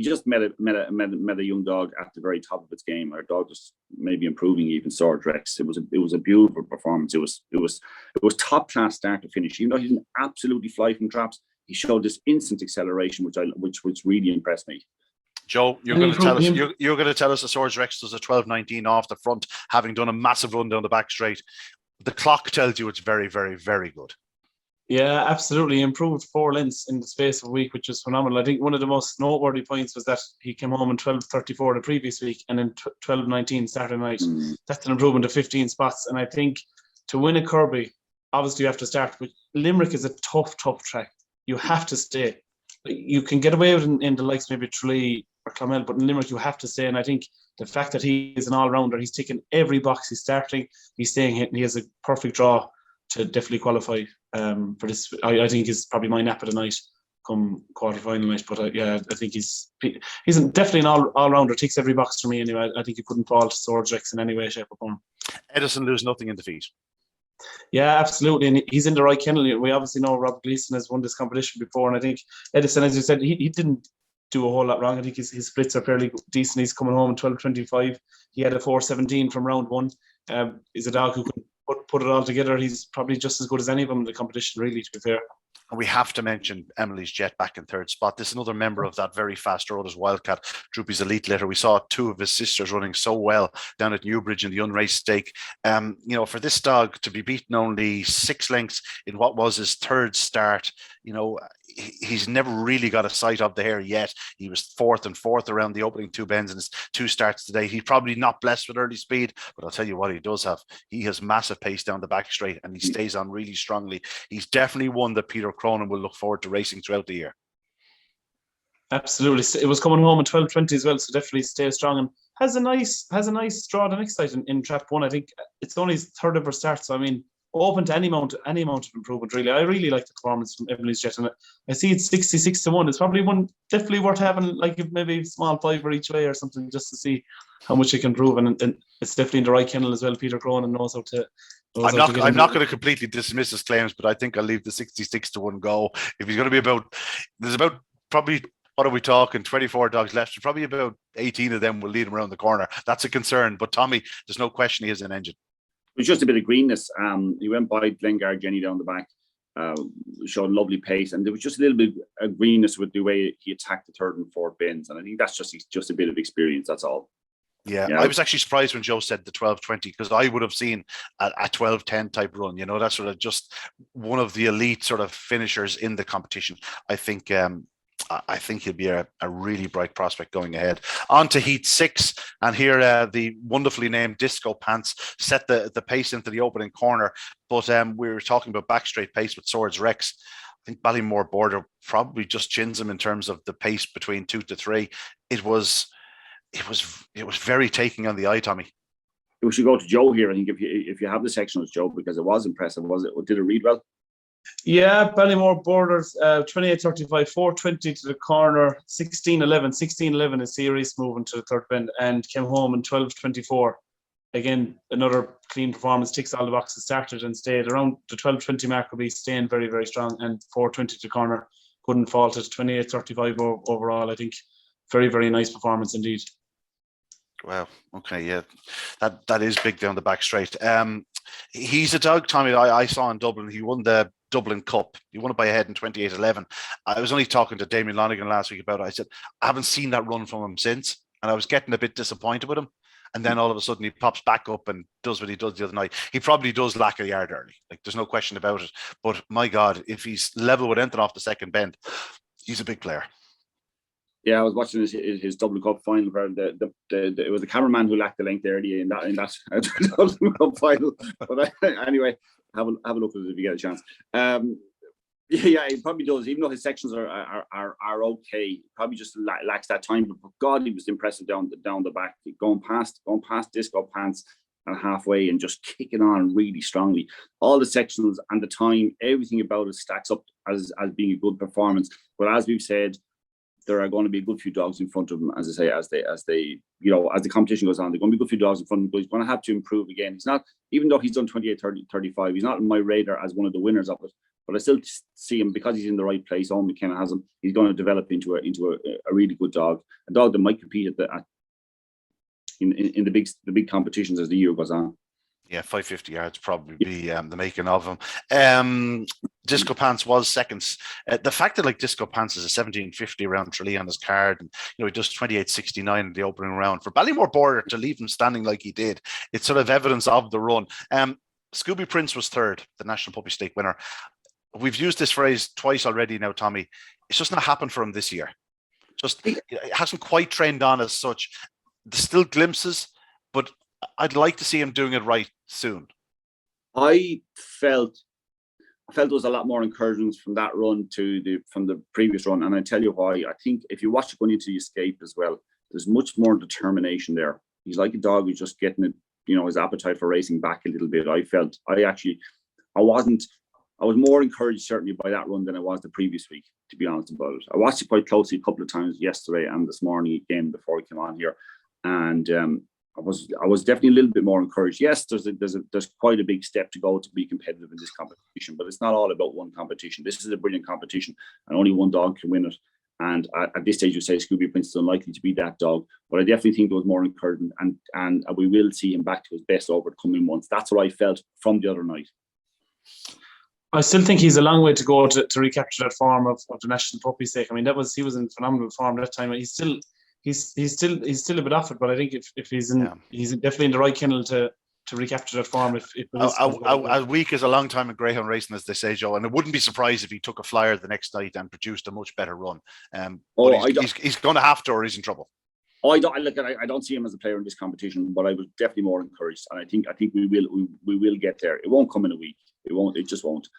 just met a young dog at the very top of its game. Our dog just maybe improving even Swords Rex. It was a beautiful performance. It was top class start to finish. Even though he didn't absolutely fly from traps, he showed this instant acceleration, which really impressed me. Joe, you're going to tell us the Swords Rex does a 12.19 off the front, having done a massive run down the back straight. The clock tells you it's very, very, very good. Yeah, absolutely. Improved 4 lengths in the space of a week, which is phenomenal. I think one of the most noteworthy points was that he came home in 12.34 the previous week and then 12.19 Saturday night. That's an improvement of 15 spots. And I think to win a Kirby, obviously you have to start, but Limerick is a tough track. You have to stay. You can get away with it in the likes maybe Tralee or Clonmel, but in Limerick you have to stay. And I think the fact that he is an all-rounder, he's ticking every box. He's starting, he's staying hit, and he has a perfect draw to definitely qualify for this. I think is probably my nap of the night come quarter-final night. But I think he's definitely an all-rounder. Ticks every box for me anyway. I think he couldn't fall to Swords Rex in any way, shape or form. Edison lose nothing in defeat. Yeah, absolutely. And he's in the right kennel. We obviously know Rob Gleeson has won this competition before. And I think Edison, as you said, he didn't do a whole lot wrong. I think his splits are fairly decent. He's coming home in 12.25. He had a 4.17 from round 1. He's a dog who can put it all together. He's probably just as good as any of them in the competition, really, to be fair. And we have to mention Emily's Jet back in third spot. This is another member of that very fast Rollers Wildcat, Droopy's elite litter. We saw 2 of his sisters running so well down at Newbridge in the unraced stake. For this dog to be beaten only 6 lengths in what was his third start, he's never really got a sight of the hair yet. He was 4th and 4th around the opening 2 bends in his 2 starts today. He's probably not blessed with early speed, but I'll tell you what he does have. He has massive pace down the back straight and he stays on really strongly. He's definitely one that Peter Cronin will look forward to racing throughout the year. Absolutely. It was coming home at 12.20 as well, so definitely stay strong and has a nice draw the next night in Trap 1. I think it's only his 3rd ever start, so I mean, open to any amount of improvement, really. I really like the performance from Emily's Jet, and I see it's 66-1. It's probably one definitely worth having, like maybe small 5 each way or something, just to see how much it can improve. And it's definitely in the right kennel as well. Peter Cronin knows how to. I'm not going to completely dismiss his claims, but I think I'll leave the 66-1 go. If he's going to be there's about probably, what are we talking, 24 dogs left. Probably about 18 of them will lead him around the corner. That's a concern. But Tommy, there's no question he has an engine. It was just a bit of greenness. He went by Glengar Jenny down the back, showed lovely pace, and there was just a little bit of greenness with the way he attacked the 3rd and 4th bends. And I think that's just a bit of experience. That's all. Yeah, I was actually surprised when Joe said the 12.20 because I would have seen a 12.10 type run. That's sort of just one of the elite sort of finishers in the competition. I think he'll be a really bright prospect going ahead. On to Heat 6, and here the wonderfully named Disco Pants set the pace into the opening corner. But we were talking about back straight pace with Swords Rex. I think Ballymore Border probably just chins him in terms of the pace between 2 to 3. It was very taking on the eye, Tommy. We should go to Joe here. I think if you have the sectionals, Joe, because it was impressive. Did it read well? Yeah, Ballymore Borders, 28.35, 4.20 to the corner, 16.11. 16.11 is series moving to the 3rd bend and came home in 12.24. Again, another clean performance, ticks all the boxes, started and stayed around the 12.20 mark, will be staying very, very strong, and 4.20 to the corner couldn't fault it. 28-35 overall. I think very, very nice performance indeed. Wow. Okay. Yeah, that is big down the back straight. He's a dog, Tommy. I saw in Dublin. He won the Dublin Cup. He won it by a head in 28-11. I was only talking to Damien Lonigan last week about it. I said I haven't seen that run from him since, and I was getting a bit disappointed with him. And then all of a sudden he pops back up and does what he does the other night. He probably does lack a yard early. Like, there's no question about it. But my God, if he's level with anything off the second bend, he's a big player. Yeah, I was watching his Dublin Cup final where it was the cameraman who lacked the length early in that Dublin Cup final. But anyway, have a look at it if you get a chance. Yeah, he probably does. Even though his sections are okay, he probably just lacks that time. But God, he was impressive down the back, going past disco pants and halfway and just kicking on really strongly. All the sections and the time, everything about it stacks up as being a good performance. But as we've said, there are going to be a good few dogs in front of him, as I say, as the competition goes on. There are going to be a good few dogs in front of him, but he's going to have to improve again. He's not, even though he's done 28-35, he's not on my radar as one of the winners of it. But I still see him, because he's in the right place. Owen McKenna has him. He's going to develop into a really good dog, a dog that might compete in the big competitions as the year goes on. Yeah, 550 yards probably be the making of him. Disco Pants was seconds. The fact that Disco Pants is a 1750 around Tralee on his card, and he does 28.69 in the opening round for Ballymore Border to leave him standing like he did, it's sort of evidence of the run. Scooby Prince was third, the National Puppy Stake winner. We've used this phrase twice already now, Tommy. It's just not happened for him this year. It hasn't quite trained on as such. There's still glimpses, but I'd like to see him doing it right soon. I felt there was a lot more encouragement from that run from the previous run, and I tell you why. I think if you watch it going into the escape as well, there's much more determination there. He's like a dog who's just getting it, his appetite for racing back a little bit. I was more encouraged certainly by that run than I was the previous week, to be honest about it. I watched it quite closely a couple of times yesterday and this morning again before we came on here, and I was definitely a little bit more encouraged. Yes, there's quite a big step to go to be competitive in this competition, but it's not all about one competition. This is a brilliant competition, and only one dog can win it. And at this stage, you say Scooby Prince is unlikely to be that dog, but I definitely think there was more encouragement, and we will see him back to his best over the coming months. That's what I felt from the other night. I still think he's a long way to go to recapture that form of the National Puppy Stake. I mean, he was in phenomenal form that time, and he's still a bit off it. But I think if he's definitely in the right kennel to recapture that form. A week is a long time in greyhound racing, as they say, Joe, and I wouldn't be surprised if he took a flyer the next night and produced a much better run. He's going to have to, or he's in trouble. I don't see him as a player in this competition, but I was definitely more encouraged, and I think we will get there. It won't come in a week. It won't. It just won't.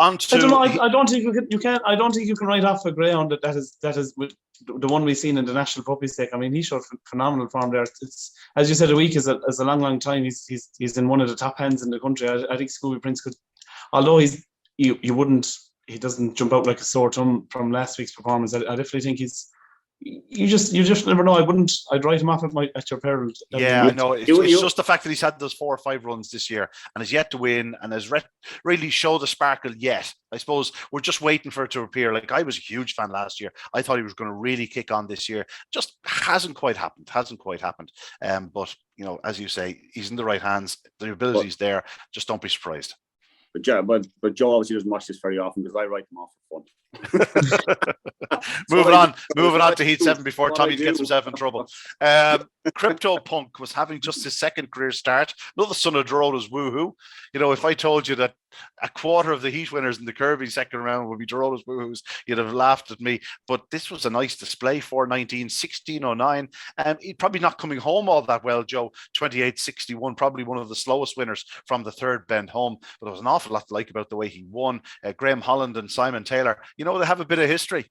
I don't know. I don't think you can. I don't think you can write off a greyhound that is with the one we've seen in the National Puppy Stake. I mean, he showed phenomenal form there. It's, as you said, a week is a long time. He's in one of the top hands in the country. I think Scooby Prince could, although he doesn't jump out like a sore thumb from last week's performance. I definitely think you just never know. I'd write him off at your peril. Yeah, I know. It's just the fact that he's had those 4 or 5 runs this year and has yet to win and has really showed the sparkle yet. I suppose we're just waiting for it to appear. Like, I was a huge fan last year. I thought he was going to really kick on this year. Just hasn't quite happened. But as you say, he's in the right hands. The ability's there. Just don't be surprised. But Joe obviously doesn't watch this very often because I write him off for fun. Moving on to Heat 7 before Tommy gets himself in trouble. Crypto Punk was having just his second career start. Another son of Dorota's woohoo. If I told you that a quarter of the Heat winners in the Kirby second round would be Dorota's woohoos, you'd have laughed at me. But this was a nice display. 4:19, 16:09. He's probably not coming home all that well, Joe. 28.61, probably one of the slowest winners from the third bend home. But there was an awful lot to like about the way he won. Graham Holland and Simon Taylor, they have a bit of history.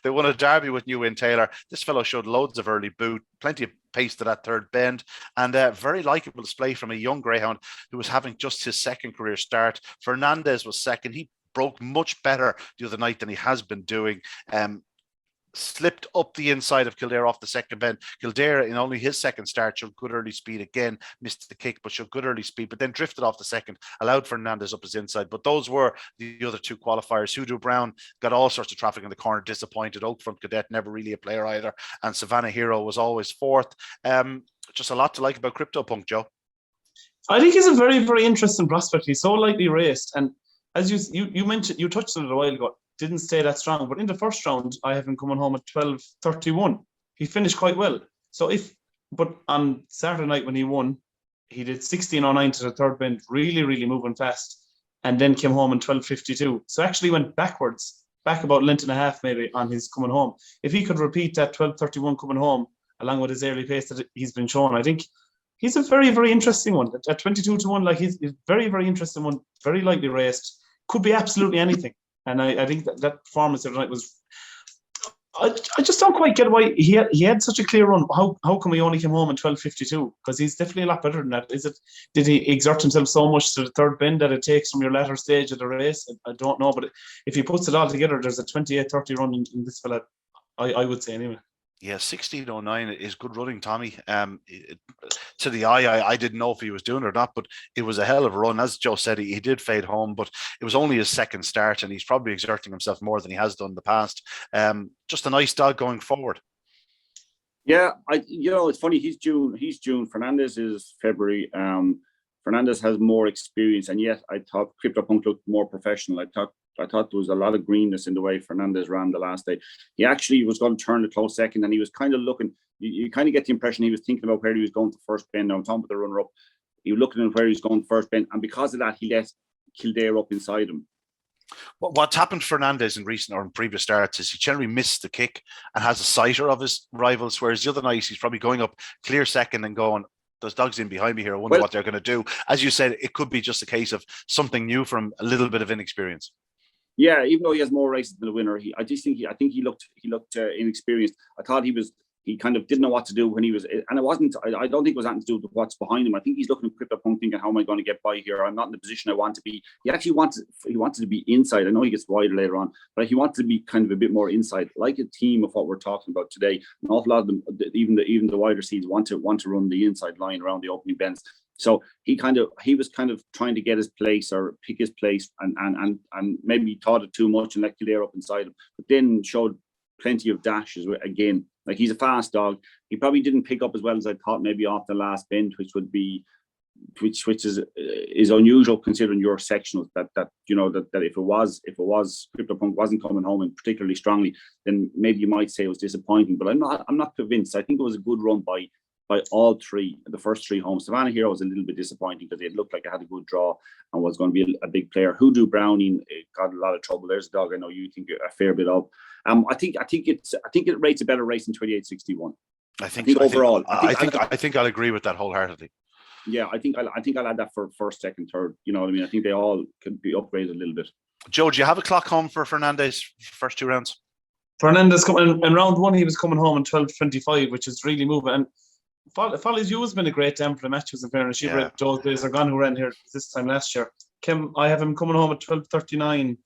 They won a derby with New Win Taylor. This fellow showed loads of early boot, plenty of pace to that third bend, and a very likeable display from a young greyhound who was having just his second career start. Fernandez was second. He broke much better the other night than he has been doing. slipped up the inside of Kildare off the second bend. Kildare, in only his second start, showed good early speed again, missed the kick, but showed good early speed, but then drifted off the second, allowed Fernandez up his inside. But those were the other two qualifiers. Hoodoo Brown got all sorts of traffic in the corner, disappointed. Oakfront Cadet, never really a player either. And Savannah Hero was always fourth. Just a lot to like about CryptoPunk, Joe. I think he's a very, very interesting prospect. He's so lightly raced. And as you mentioned, you touched on it a while ago, didn't stay that strong. But in the first round, I have him coming home at 12:31. He finished quite well. But on Saturday night when he won, he did 16:09 to the third bend, really, really moving fast, and then came home in 12:52. So actually went back about a length and a half maybe on his coming home. If he could repeat that 12:31 coming home, along with his early pace that he's been shown, I think he's a very, very interesting one. At 22-1, like he's very, very interesting one, very lightly raced, could be absolutely anything. And I think that performance the other night was. I just don't quite get why he had such a clear run. How come he only came home in 12:52? Because he's definitely a lot better than that. Did he exert himself so much to the third bend that it takes from your latter stage of the race? I don't know, but if he puts it all together, there's a 28:30 run in this fella. I would say anyway. Yeah, 16:09 is good running, Tommy. To the eye, I didn't know if he was doing it or not, but it was a hell of a run. As Joe said, he did fade home, but it was only his second start, and he's probably exerting himself more than he has done in the past. Just a nice dog going forward. Yeah, it's funny. He's June. Fernandez is February. Fernandez has more experience, and yet I thought CryptoPunk looked more professional. I thought there was a lot of greenness in the way Fernandez ran the last day. He actually was going to turn the close second, and he was kind of looking. You kind of get the impression he was thinking about where he was going to first bend. Now, I'm talking about the runner-up. He was looking at where he was going to first bend, and because of that, he let Kildare up inside him. What's happened to Fernandez in recent or in previous starts is he generally missed the kick and has a sighter of his rivals, whereas the other night he's probably going up clear second and going, there's dogs in behind me here. I wonder what they're going to do. As you said, it could be just a case of something new from a little bit of inexperience. Yeah, even though he has more races than the winner, I think he looked inexperienced. I thought he kind of didn't know what to do when he was, and it wasn't. I don't think it was anything to do with what's behind him. I think he's looking at CryptoPunk thinking, how am I going to get by here? I'm not in the position I want to be. He actually wanted to be inside. I know he gets wider later on, but he wanted to be kind of a bit more inside, like a team of what we're talking about today. An awful lot of them, even the wider seeds, want to run the inside line around the opening bends. So he was kind of trying to get his place or pick his place, and maybe thought it too much and let Kildare up inside him, but then showed plenty of dashes again. Like, he's a fast dog. He probably didn't pick up as well as I thought maybe off the last bend, which is unusual considering your sectionals. That if it was CryptoPunk wasn't coming home and particularly strongly, then maybe you might say it was disappointing. But I'm not convinced. I think it was a good run by all three, the first three homes. Savannah Hero was a little bit disappointing because it looked like it had a good draw and was going to be a big player. Hoodoo Browning got a lot of trouble. There's a dog I know you think a fair bit of. I think it rates a better race than 28:61. I think overall. I think I'll agree with that wholeheartedly. Yeah, I think I'll add that for first, second, third. You know what I mean? I think they all could be upgraded a little bit. Joe, do you have a clock home for Fernandez first two rounds? Fernandez coming in round one, he was coming home in 12:25, which is really moving. And Follies You has been a great damn for the matches, in fairness. Joe's days are gone, who ran here this time last year. I have him coming home at 12:39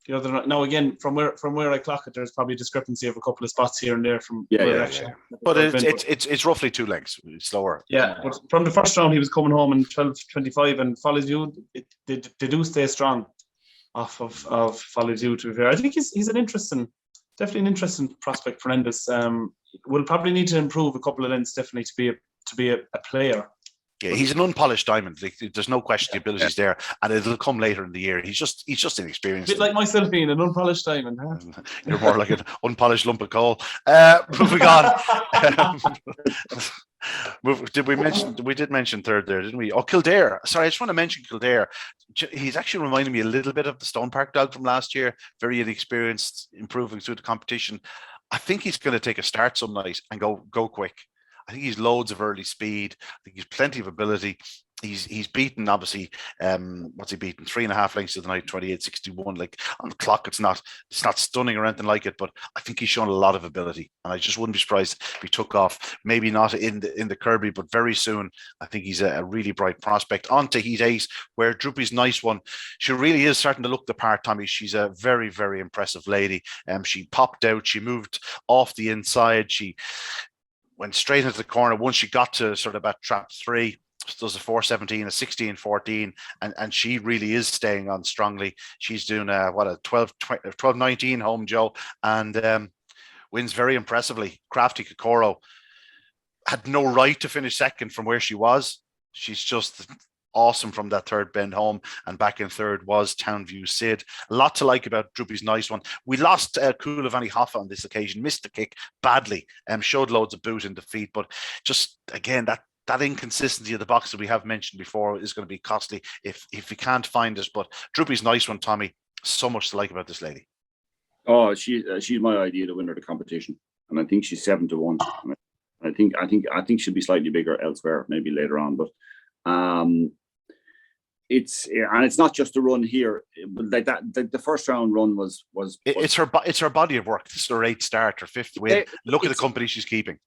the other night. Now, again, from where I clock it, there's probably a discrepancy of a couple of spots here and there from But it's roughly 2 lengths slower. Yeah, but from the first round he was coming home in 12:25, and Follies You, they do stay strong off of Follies You, to be fair. I think he's definitely an interesting prospect. Fernandez will probably need to improve a couple of lengths definitely to be a player. Yeah, he's an unpolished diamond. There's no question the ability's there, and it'll come later in the year. He's just inexperienced. A bit like myself being an unpolished diamond. Huh? You're more like an unpolished lump of coal. Moving on. We did mention third there, didn't we? Oh, Kildare. Sorry, I just want to mention Kildare. He's actually reminding me a little bit of the Stone Park dog from last year. Very inexperienced, improving through the competition. I think he's going to take a start some night and go quick. I think he's loads of early speed. I think he's plenty of ability. He's beaten, obviously, what's he beaten? 3.5 lengths of the night, 28.61. Like, on the clock, it's not stunning or anything like it, but I think he's shown a lot of ability. And I just wouldn't be surprised if he took off, maybe not in the Kirby, but very soon. I think he's a really bright prospect. On to Heat 8, where Droopy's Nice One. She really is starting to look the part, Tommy. She's a very, very impressive lady. She popped out, she moved off the inside, she went straight into the corner. Once she got to sort of about trap 3, does a 4.17, a 16.14, and she really is staying on strongly. She's doing a 12.19 home, Joe, and wins very impressively. Crafty Kokoro had no right to finish second from where she was. She's just awesome from that third bend home, and back in third was Townview Sid. A lot to like about Droopy's Nice One. We lost Kulavani Hoffa on this occasion, missed the kick badly, showed loads of boot in defeat, but just again that inconsistency of the box that we have mentioned before is going to be costly if we can't find it. But Droopy's Nice One, Tommy, so much to like about this lady. Oh, she's my idea to win her the competition, and I think she's 7-1. I think she'll be slightly bigger elsewhere, maybe later on. But it's not just a run here, but like that. The first round run was it's her body of work. This is her 8th start, her 5th win. Look at the company she's keeping.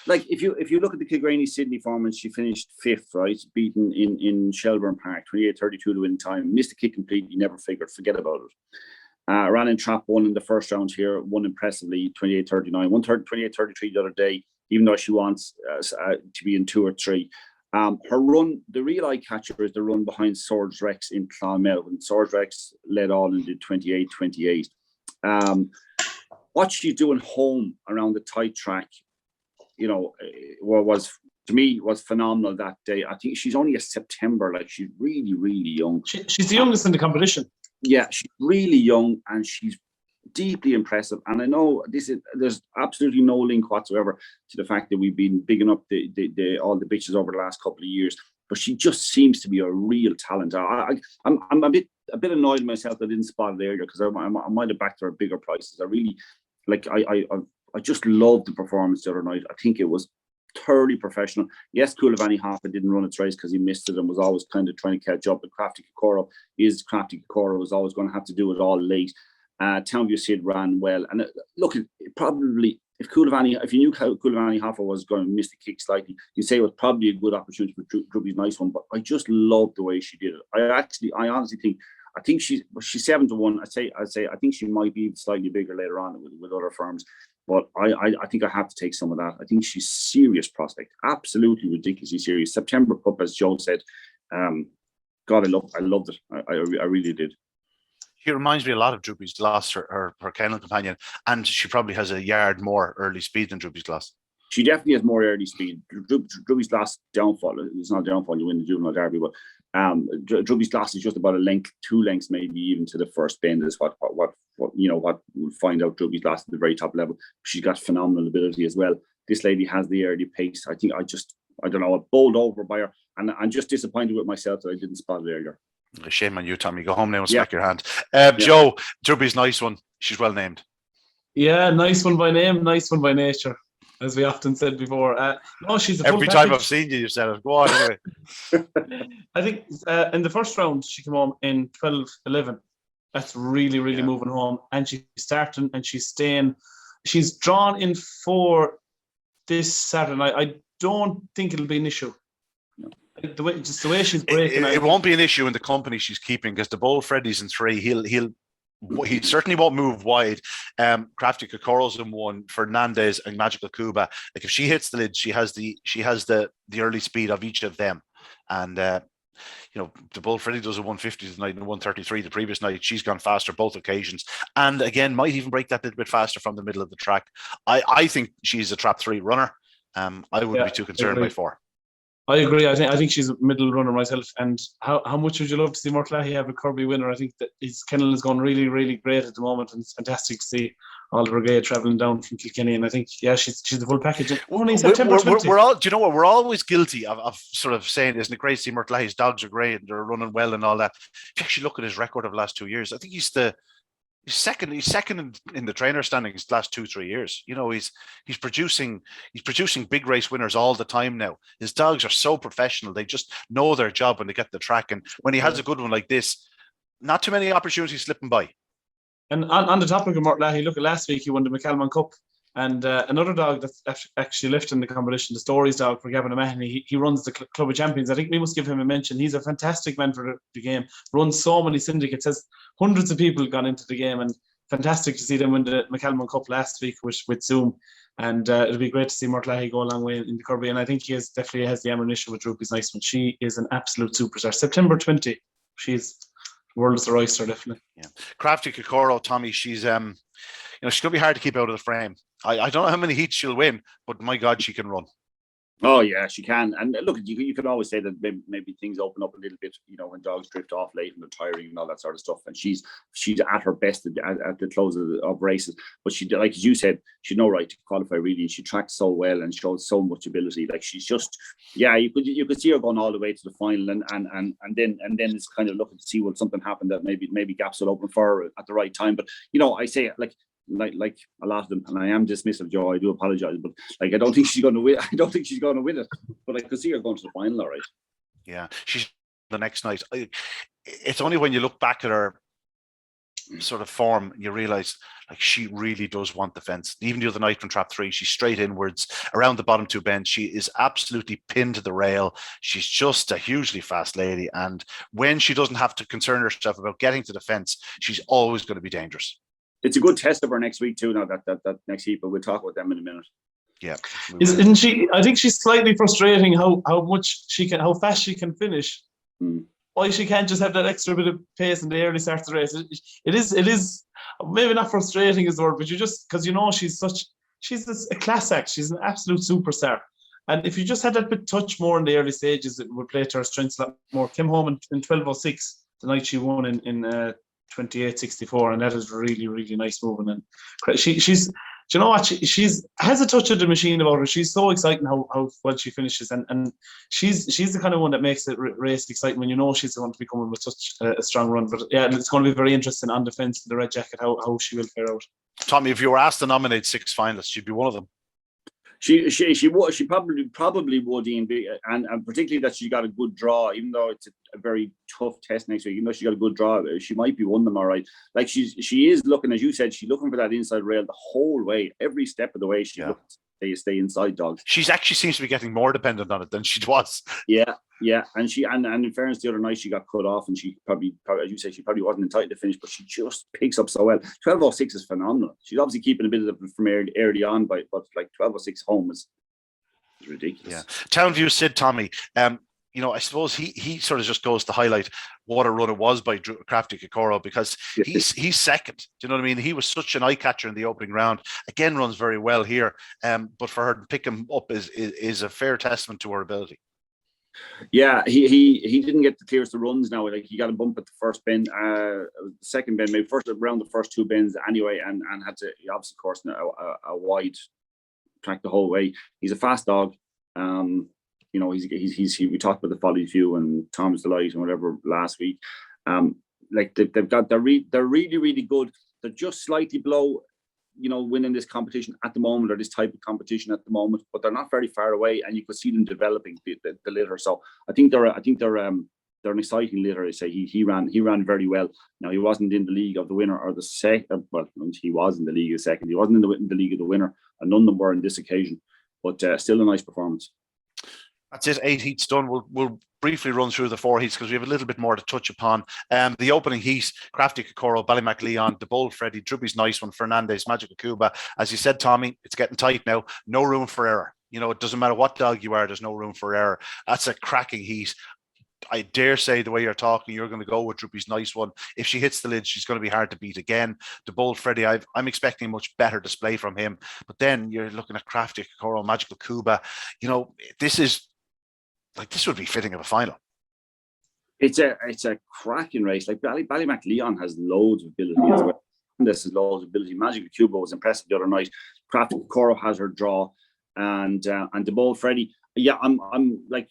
Like if you look at the Kilgraney Sydney performance, she finished 5th, right? Beaten in Shelbourne Park, 28.32 to win time. Missed the kick completely, never figured. Forget about it. Ran in trap 1 in the first round here, won impressively, 28.39. Won 28.33 the other day, even though she wants to be in 2 or 3. Her run, the real eye catcher is the run behind Swords Rex in Clonmel, when Swords Rex led on and did 28.28. What she's doing home around the tight track, was to me was phenomenal that day. I think she's only a September, like she's really, really young. She's the youngest in the competition. Yeah, she's really young and she's deeply impressive. And I know there's absolutely no link whatsoever to the fact that we've been bigging up all the bitches over the last couple of years. But she just seems to be a real talent. I'm a bit annoyed myself that I didn't spot it earlier, because I might have backed her at bigger prices. I really I just loved the performance the other night. I think it was thoroughly professional. Yes, Kulavani Hoffa didn't run its race because he missed it and was always kind of trying to catch up. But Crafty Kokoro was always going to have to do it all late. Townview Sid ran well. And look, probably if you knew Kulavani Hoffa was going to miss the kick slightly, you'd say it was probably a good opportunity for Droopy's Nice One. But I just loved the way she did it. I honestly think. I think she's 7-1. I think she might be slightly bigger later on with other firms, but I think I have to take some of that. I think she's serious prospect, absolutely ridiculously serious. September Pup, as Joe said, God, I loved it. I really did. She reminds me a lot of Droopy's Gloss, her kennel companion, and she probably has a yard more early speed than Droopy's Gloss. She definitely has more early speed. Droopy's last downfall, it's not a downfall, you win the juvenile derby, but Droopy's Gloss is just about a length, 2 lengths, maybe even to the first bend is what we'll find out. Droopy's Gloss at the very top level. She's got phenomenal ability as well. This lady has the early pace. I think I don't know, I bowled over by her, and I'm just disappointed with myself that I didn't spot it earlier. Shame on you, Tommy. Go home now and smack your hand. Joe, Droopy's Nice One. She's well named. Yeah, nice one by name, nice one by nature, as we often said before. No, she's a full every package. time I've seen you said it. Go on anyway. I think in the first round she came home in 12.11. That's really, really moving home, and she's starting and she's staying. She's drawn in 4 this Saturday night. I don't think it'll be an issue. The way she's breaking, it won't be an issue in the company she's keeping, because the Bold Freddy's in 3. He certainly won't move wide. Crafty Kokoro's in 1, Fernandez and Magical Cuba. Like, if she hits the lid, she has the early speed of each of them. And the Bold Freddy does a 150 tonight and a 133 the previous night. She's gone faster both occasions, and again might even break that little bit faster from the middle of the track. I think she's a trap 3 runner. I wouldn't be too concerned by 4. I agree. I think she's a middle runner myself. And how much would you love to see Murtlahy have a Kirby winner? I think that his kennel is going really, really great at the moment, and it's fantastic to see all the brigade travelling down from Kilkenny. And I think, she's the full package. Only September 20. We're all, do you know what? We're always guilty of sort of saying, isn't it great to see Murtlahy's dogs are great and they're running well and all that. If you actually look at his record of the last 2 years, I think he's the He's second. He's second in the trainer standings the last 2-3 years. You know, he's producing big race winners all the time now. His dogs are so professional; they just know their job when they get the track. And when he has a good one like this, not too many opportunities slipping by. And on the topic of Mortlahey, look at last week he won the McCalmont Cup, and another dog that's actually left in the competition, the Stories dog for Gavin O'Mahony. He runs the Club of Champions. I think we must give him a mention. He's a fantastic man for the game. Runs so many syndicates. Has hundreds of people gone into the game, and fantastic to see them win the McCalmont Cup last week with Zoom. And it'll be great to see Mortlahey go a long way in the Kirby. And I think he definitely has the ammunition with Droopy's Nice One. She is an absolute superstar. September 20, she's world's her oyster, definitely. Yeah, Crafty Kokoro, Tommy. She's she's gonna be hard to keep out of the frame. I don't know how many heats she'll win, but my God, she can run. Oh yeah, she can. And look, you can always say that maybe things open up a little bit, when dogs drift off late and they're tiring and all that sort of stuff. And she's at her best at the close of races. But she, like as you said, she'd no right to qualify really. And she tracks so well and shows so much ability. Like she's just, you could see her going all the way to the final, and then it's kind of looking to see will something happen that maybe gaps will open for her at the right time. But I say like a lot of them, and I am dismissive, Joe. I do apologize, but I don't think she's going to win. I don't think she's going to win it, but I could see her going to the final, all right. Yeah, she's the next night. It's only when you look back at her sort of form, you realize she really does want the fence. Even the other night from Trap 3, she's straight inwards around the bottom two bends. She is absolutely pinned to the rail. She's just a hugely fast lady, and when she doesn't have to concern herself about getting to the fence, she's always going to be dangerous. It's a good test of her next week too. Now that next heat, but we'll talk about them in a minute. Yeah, isn't she? I think she's slightly frustrating how fast she can finish. Why she can't just have that extra bit of pace in the early start of the race? It is maybe not frustrating is the word, but because she's a class act. She's an absolute superstar. And if you just had that bit touch more in the early stages, it would play to her strengths a lot more. Came home in 12:06 the night she won in 28:64, and that is really, really nice moving. And she's has a touch of the machine about her. She's so exciting how well she finishes, and she's the kind of one that makes it race exciting when she's going to be coming with such a strong run. But yeah, it's going to be very interesting on the fence in the red jacket how she will fare out. Tommy, if you were asked to nominate 6 finalists, she'd be one of them. She probably would, Ian, and particularly that she got a good draw, even though it's a very tough test next week. Even though she got a good draw, she might be one of them, all right. Like she is looking, as you said, she's looking for that inside rail the whole way, every step of the way. She looks to stay inside dogs. She's actually seems to be getting more dependent on it than she was. Yeah, and and in fairness, the other night she got cut off, and she probably as you say, she probably wasn't entitled to finish, but she just picks up so well. 12:06 is phenomenal. She's obviously keeping a bit of it from early on, but 12:06 home is ridiculous. Yeah, Townview Sid, Tommy. I suppose he sort of just goes to highlight what a run it was by Crafty Kokoro, because he's second. Do you know what I mean? He was such an eye catcher in the opening round. Again, runs very well here. But for her to pick him up is a fair testament to her ability. Yeah, he didn't get the clearest of runs now. Like he got a bump at the first bend, second bend, maybe first around the first 2 bends anyway, and had to obviously course a wide track the whole way. He's a fast dog. We talked about the Folly Few and Tom's Delight and whatever last week. They're really, really good. They're just slightly below, winning this competition at the moment, or this type of competition at the moment, but they're not very far away, and you could see them developing the litter. So I think they're an exciting litter. I say he ran very well. Now he wasn't in the league of the winner or the second. Well, he was in the league of second. He wasn't in the league of the winner, and none of them were on this occasion. But still a nice performance. That's it. 8 heats done. We'll briefly run through the 4 heats because we have a little bit more to touch upon. The opening heat: Crafty Kokoro, Ballymacleon, The Bold Freddy, Drubby's Nice One, Fernandez, Magical Cuba. As you said, Tommy, it's getting tight now. No room for error. It doesn't matter what dog you are. There's no room for error. That's a cracking heat. I dare say the way you're talking, you're going to go with Drubby's Nice One. If she hits the lid, she's going to be hard to beat again. The Bold Freddy, I'm expecting a much better display from him. But then you're looking at Crafty Kokoro, Magical Cuba. This would be fitting of a final. It's a cracking race. Like Ballymacleon has loads of ability as well. This is loads of ability. Magical Cuba was impressive the other night. Crafty Kokoro has her draw, and the Bold Freddy. Yeah, I'm like,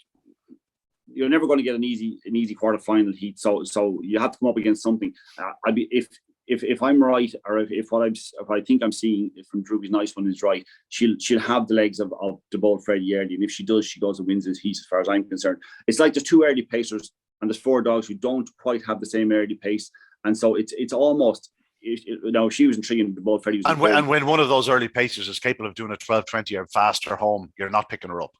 you're never going to get an easy quarter final heat. So you have to come up against something. if I'm right, or if I think I'm seeing from Droopy's nice one is right, she'll have the legs of the Bold Freddie early, and if she does, she goes and wins this heat. As far as I'm concerned, it's like there's two early pacers, and there's 4 dogs who don't quite have the same early pace, and so it's almost. No, she was in 3 and the Bold Freddie was. And when one of those early pacers is capable of doing a 12:20 or faster home, you're not picking her up.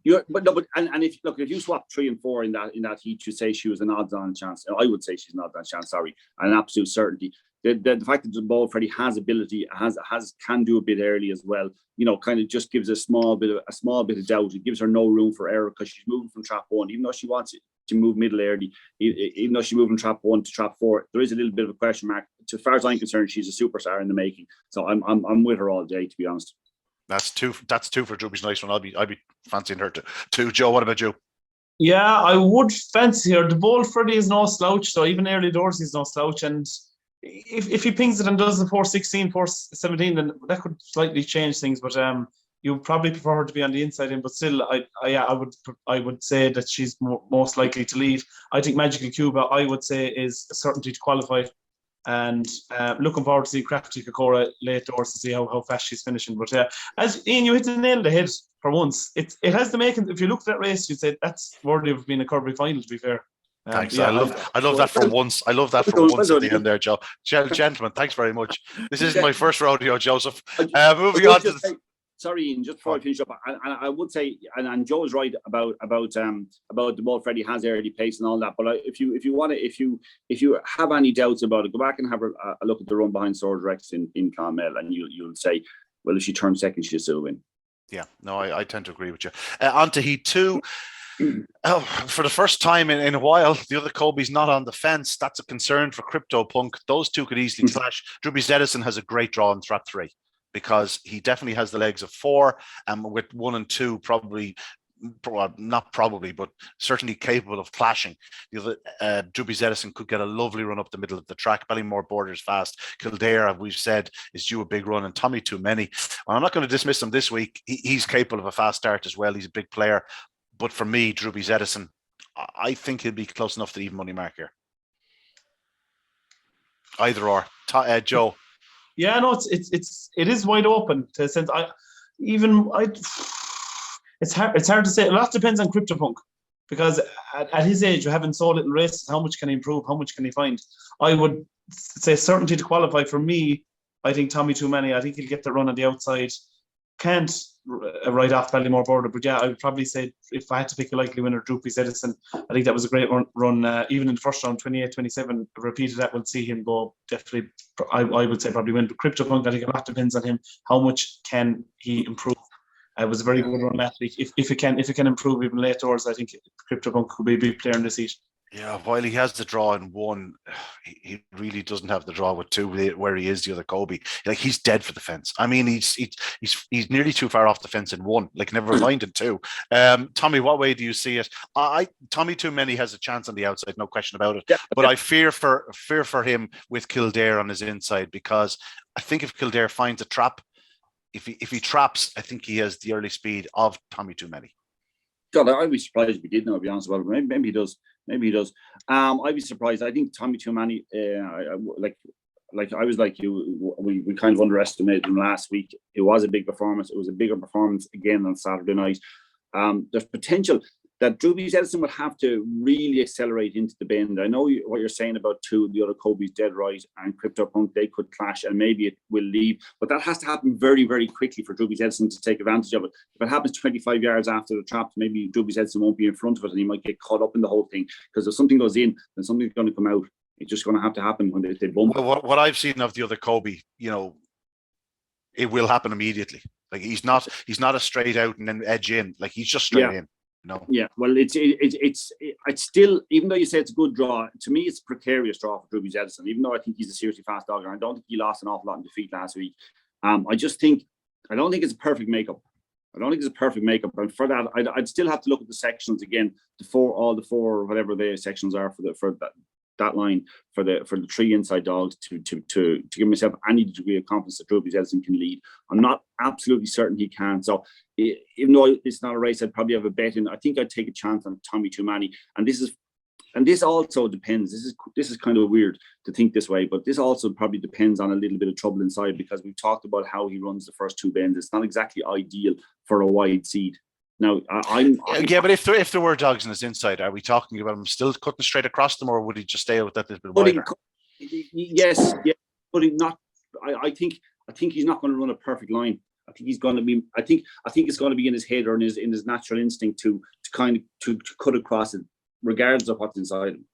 If you swap 3 and 4 in that heat, you say she was an odds-on chance. I would say she's an odds-on chance. Sorry, and an absolute certainty. The fact that the Bold Freddie has ability, can do a bit early as well. Kind of just gives a small bit of doubt. It gives her no room for error because she's moving from trap 1, even though she wants it to move middle early. Even though she's moving trap 1 to trap 4, there is a little bit of a question mark. As far as I'm concerned, she's a superstar in the making. So I'm with her all day, to be honest. That's two for Droopy's nice one. I'd be fancying her too. Joe, what about you? Yeah, I would fancy her. The Bold Freddie is no slouch, so even early doors he's no slouch. And if he pings it and does the 4:16, 4:17, then that could slightly change things. But you probably prefer her to be on the inside in. But still, I would say that she's most likely to lead. I think Magical Cuba, I would say, is a certainty to qualify. And looking forward to see Crafty Kokora late doors to see how fast she's finishing. But as Ian, you hit the nail on the head for once. It has the making. If you look at that race, you'd say that's worthy of being a Kirby final. To be fair. Thanks. I love that for once. I love that for once at the end there, Joe. Gentlemen, thanks very much. This isn't my first rodeo, Joseph. Moving on to. Sorry, Ian, just before I finish up, and I would say, and Joe is right about the Bold Freddie has early pace and all that. But if you have any doubts about it, go back and have a look at the run behind Sword Rex in Clonmel, and you'll say, well, if she turns second, she'll still win. Yeah, no, I tend to agree with you. On to Heat 2. For the first time in a while, the other Kobe's not on the fence. That's a concern for Crypto Punk. Those two could easily clash. Droopy's Edison has a great draw in Trap 3 because he definitely has the legs of 4, and with 1 and 2 not probably, but certainly capable of clashing. The other Droopy's Edison could get a lovely run up the middle of the track. Ballymore borders fast. Kildare, as we've said, is due a big run, and Tommy Too Many. Well, I'm not going to dismiss him this week. He's capable of a fast start as well. He's a big player. But for me, Droopy's Edison, I think he'll be close enough to the even money mark here. Either or. Joe. Yeah, no, it is wide open to a sense. It's hard to say. A lot depends on CryptoPunk because at his age, having so little races, how much can he improve? How much can he find? I would say certainty to qualify for me. I think Tommy Too Many. I think he'll get the run on the outside. Can't right off Ballymore border, but yeah, I would probably say if I had to pick a likely winner, Droopy's Edison. I think that was a great run even in the first round, 28-27. Repeated that, would see him go definitely. I would say probably win. But CryptoPunk, I think a lot depends on him. How much can he improve? It was a very good run last week. If it can improve even late doors, I think CryptoPunk could be a big player in the seat. Yeah, while he has the draw in 1, he really doesn't have the draw with 2, where he is the other Kobe. Like, he's dead for the fence. I mean, he's nearly too far off the fence in 1. Like, never mind in 2. Tommy, what way do you see it? Tommy Too Many has a chance on the outside, no question about it. Yeah, but I fear for him with Kildare on his inside, because I think if Kildare finds a trap, if he traps, I think he has the early speed of Tommy Too Many. God, I'd be surprised if he did. No, to be honest about it. Maybe he does. Maybe he does. I'd be surprised. I think Tommy Too Many, like I was like you, we kind of underestimated him last week. It was a big performance. It was a bigger performance again on Saturday night. There's potential that Droopy's Edison would have to really accelerate into the bend. I know what you're saying about 2, the other Kobe's dead right, and CryptoPunk, they could clash and maybe it will leave. But that has to happen very, very quickly for Droopy's Edison to take advantage of it. If it happens 25 yards after the trap, maybe Droopy's Edison won't be in front of it and he might get caught up in the whole thing. Because if something goes in, then something's going to come out. It's just going to have to happen when they bump. Well, what I've seen of the other Kobe, it will happen immediately. Like, he's not a straight out and then edge in. Like, he's just straight in. No. Yeah, well, it's still, even though you say it's a good draw, to me it's a precarious draw for Droopy's Edison, even though I think he's a seriously fast dog, and I don't think he lost an awful lot in defeat last week. I don't think it's a perfect makeup. And for that, I'd still have to look at the sections again, all the four, whatever the sections are for that line for the 3 inside dogs to give myself any degree of confidence that Droopy's Edison can lead. I'm not absolutely certain he can. So even though it's not a race, I'd probably have a bet in. I think I'd take a chance on Tommy Too Many. And this is and this also depends. This is kind of weird to think this way, but this also probably depends on a little bit of trouble inside, because we've talked about how he runs the first two bends. It's not exactly ideal for a wide seed. Now, but if there were dogs in his inside, are we talking about him still cutting straight across them, or would he just stay with that little bit wider? Yes, but not. I think he's not going to run a perfect line. I think he's going to be. I think it's going to be in his head or in his natural instinct to kind of to cut across it, regardless of what's inside him.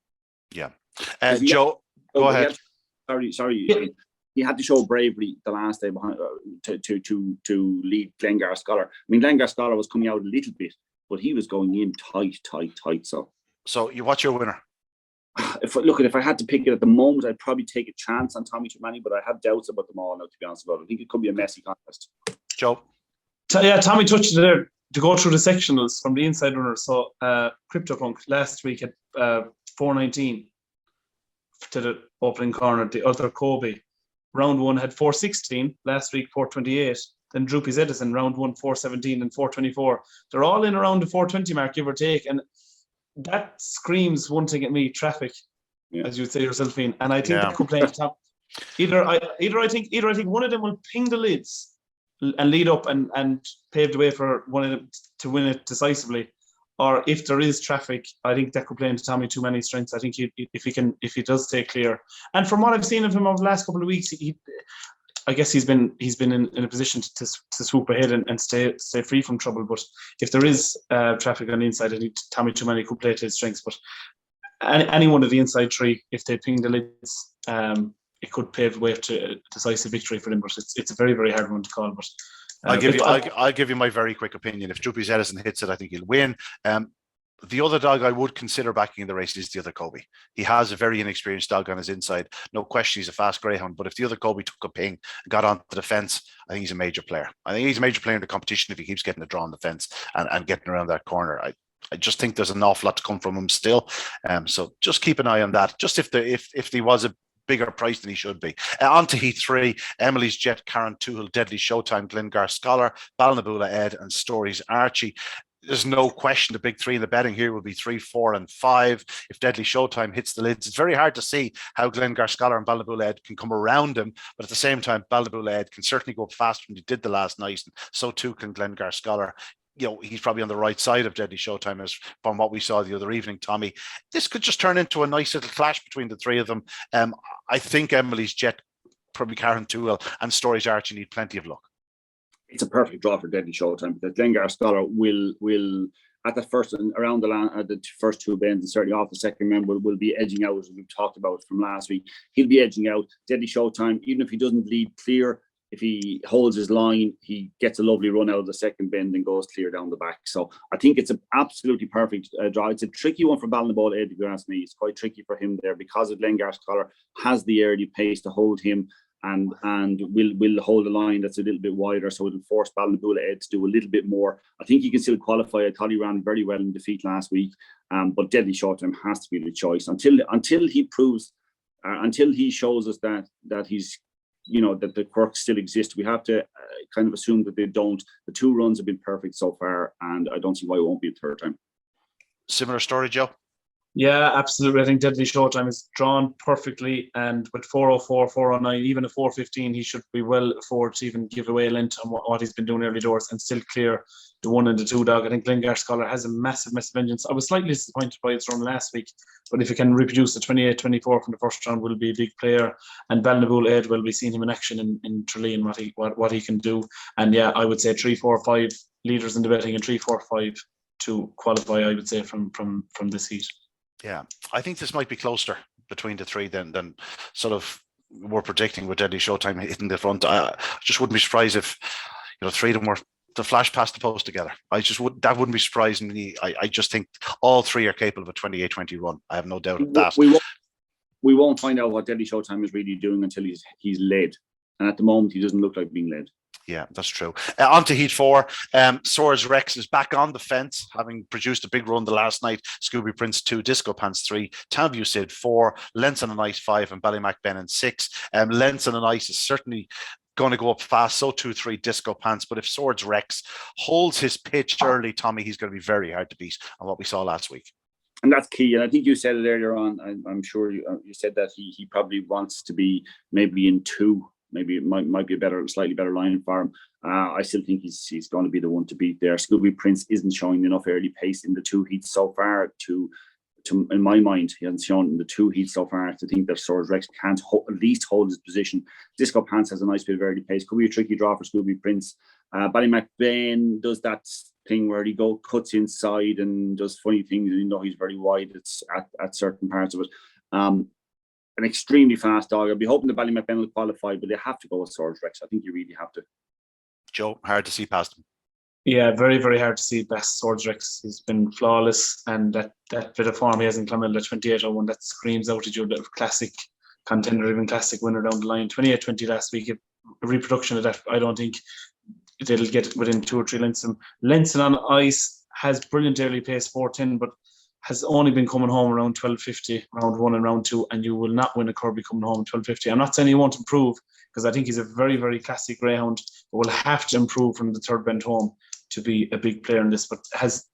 Yeah, Joe, go ahead. Sorry. He had to show bravery the last day behind to lead Glengar Scholar. I mean, Glengar Scholar was coming out a little bit, but he was going in tight. So what's your winner? If I had to pick it at the moment, I'd probably take a chance on Tommy Tumaney, but I have doubts about them all now, to be honest about it. I think it could be a messy contest. Joe? Tommy touched it there to go through the sectionals from the inside runners. So CryptoPunk last week at 4:19 to the opening corner, the other Kobe. Round 1 had 4:16, last week 4:28. Then Droopy's Edison, round 1, 4:17 and 4:24. They're all in around the 4:20 mark, give or take. And that screams one thing at me, traffic, as you would say yourself, Ian. And I think that could play top. Either I think one of them will ping the lids and lead up and pave the way for one of them to win it decisively. Or if there is traffic, I think that could play into Tommy Tumaney's strengths. I think if he does stay clear. And from what I've seen of him over the last couple of weeks, I guess he's been in a position to swoop ahead and stay free from trouble. But if there is traffic on the inside, I think Tommy Tumaney could play to his strengths. But any one of the inside three, if they ping the lids, it could pave the way to a decisive victory for them. But it's a very, very hard one to call. But I'll give you my very quick opinion. If Droopy's Edison hits it, I think he'll win. The other dog I would consider backing in the race is the other Kobe. He has a very inexperienced dog on his inside. No question he's a fast greyhound, but if the other Kobe took a ping and got onto the fence, I think he's a major player. I think he's a major player in the competition if he keeps getting a draw on the fence and getting around that corner. I just think there's an awful lot to come from him still. So just keep an eye on that. Just if he was a bigger price than he should be. On to Heat 3, Emily's Jet, Karen Tuchel, Deadly Showtime, Glengar Scholar, Balnabula Ed and Stories Archie. There's no question the big three in the betting here will be 3, 4 and 5. If Deadly Showtime hits the lids, it's very hard to see how Glengar Scholar and Balnabula Ed can come around him, but at the same time Balnabula Ed can certainly go up faster than he did the last night, and so too can Glengar Scholar. He's probably on the right side of Deadly Showtime as from what we saw the other evening, Tommy. This could just turn into a nice little clash between the three of them. I think Emily's Jet, probably Karen Tuchel and Stories Archie need plenty of luck. It's a perfect draw for Deadly Showtime, because Glengar Scholar will at the first and around the land at the first two bends, and certainly off the second bend will be edging out, as we've talked about from last week. He'll be edging out. Deadly Showtime, even if he doesn't lead clear, if he holds his line, he gets a lovely run out of the second bend and goes clear down the back. So I think it's an absolutely perfect draw. It's a tricky one for Ballinaball Ed, if you ask me. It's quite tricky for him there, because of Glengar Scholar has the early pace to hold him and will hold a line that's a little bit wider, so it'll force Ballinabula Ed to do a little bit more. I think he can still qualify. I thought he ran very well in defeat last week, but Deadly Showtime has to be the choice until he proves, until he shows us that he's, that the quirks still exist. We have to kind of assume that they don't. The two runs have been perfect so far, and I don't see why it won't be a third time. Similar story, Joe? Yeah, absolutely. I think Deadly Showtime is drawn perfectly, and with 4:04, 4:09, even a 4:15, he should be well afford to even give away a length on what he's been doing early doors and still clear the 1 and the 2 dog. I think Glengar Scholar has a massive engine. I was slightly disappointed by its run last week, but if he can reproduce the 28-24 from the first round, will be a big player. And Ballinabula Ed, will be seeing him in action in Tralee and what he can do. And yeah, I would say 3, 4, 5 leaders in the betting, and 3, 4, 5 to qualify, I would say, from this heat. Yeah, I think this might be closer between the three than sort of we're predicting with Deadly Showtime hitting the front. I just wouldn't be surprised if three of them were to flash past the post together. That wouldn't be surprising me. I just think all three are capable of a 28-20 run. I have no doubt of that. We won't find out what Deadly Showtime is really doing until he's led, and at the moment he doesn't look like being led. Yeah, that's true. On to Heat 4. Soares Rex is back on the fence, having produced a big run the last night. Scooby Prince 2, Disco Pants 3, Townview Sid 4, Lens on an Ice 5, and Ballymac Benin 6. Lens on an Ice is certainly going to go up fast, so 2-3 Disco Pants. But if Soares Rex holds his pitch early, Tommy, he's going to be very hard to beat on what we saw last week. And that's key. And I think you said it earlier on. I'm sure you said that he probably wants to be maybe in 2. Maybe it might be slightly better line for him. I still think he's going to be the one to beat there. Scooby Prince isn't showing enough early pace in the 2 heats so far to in my mind, he hasn't shown in the 2 heats so far to think that Swords Rex can't at least hold his position. Disco Pants has a nice bit of early pace. Could be a tricky draw for Scooby Prince. Ballymacben does that thing where he cuts inside and does funny things. He's very wide. It's at certain parts of it. An extremely fast dog. I'll be hoping the Ballymacben will qualify, but they have to go with Swords Rex. I think you really have to. Joe, hard to see past him. Yeah, very, very hard to see past Swords Rex. He's been flawless, and that bit of form he has in Clonmel, the 28-01, that screams out at you, a classic contender, even classic winner down the line. 28-20 last week, a reproduction of that. I don't think they'll get within 2 or 3 lengths. Lenson on ice has brilliant early pace, 4:10, but has only been coming home around 12:50, round 1 and round 2, and you will not win a Kirby coming home 12:50. I'm not saying he won't improve, because I think he's a very, very classic greyhound, but will have to improve from the third bend home to be a big player in this, but has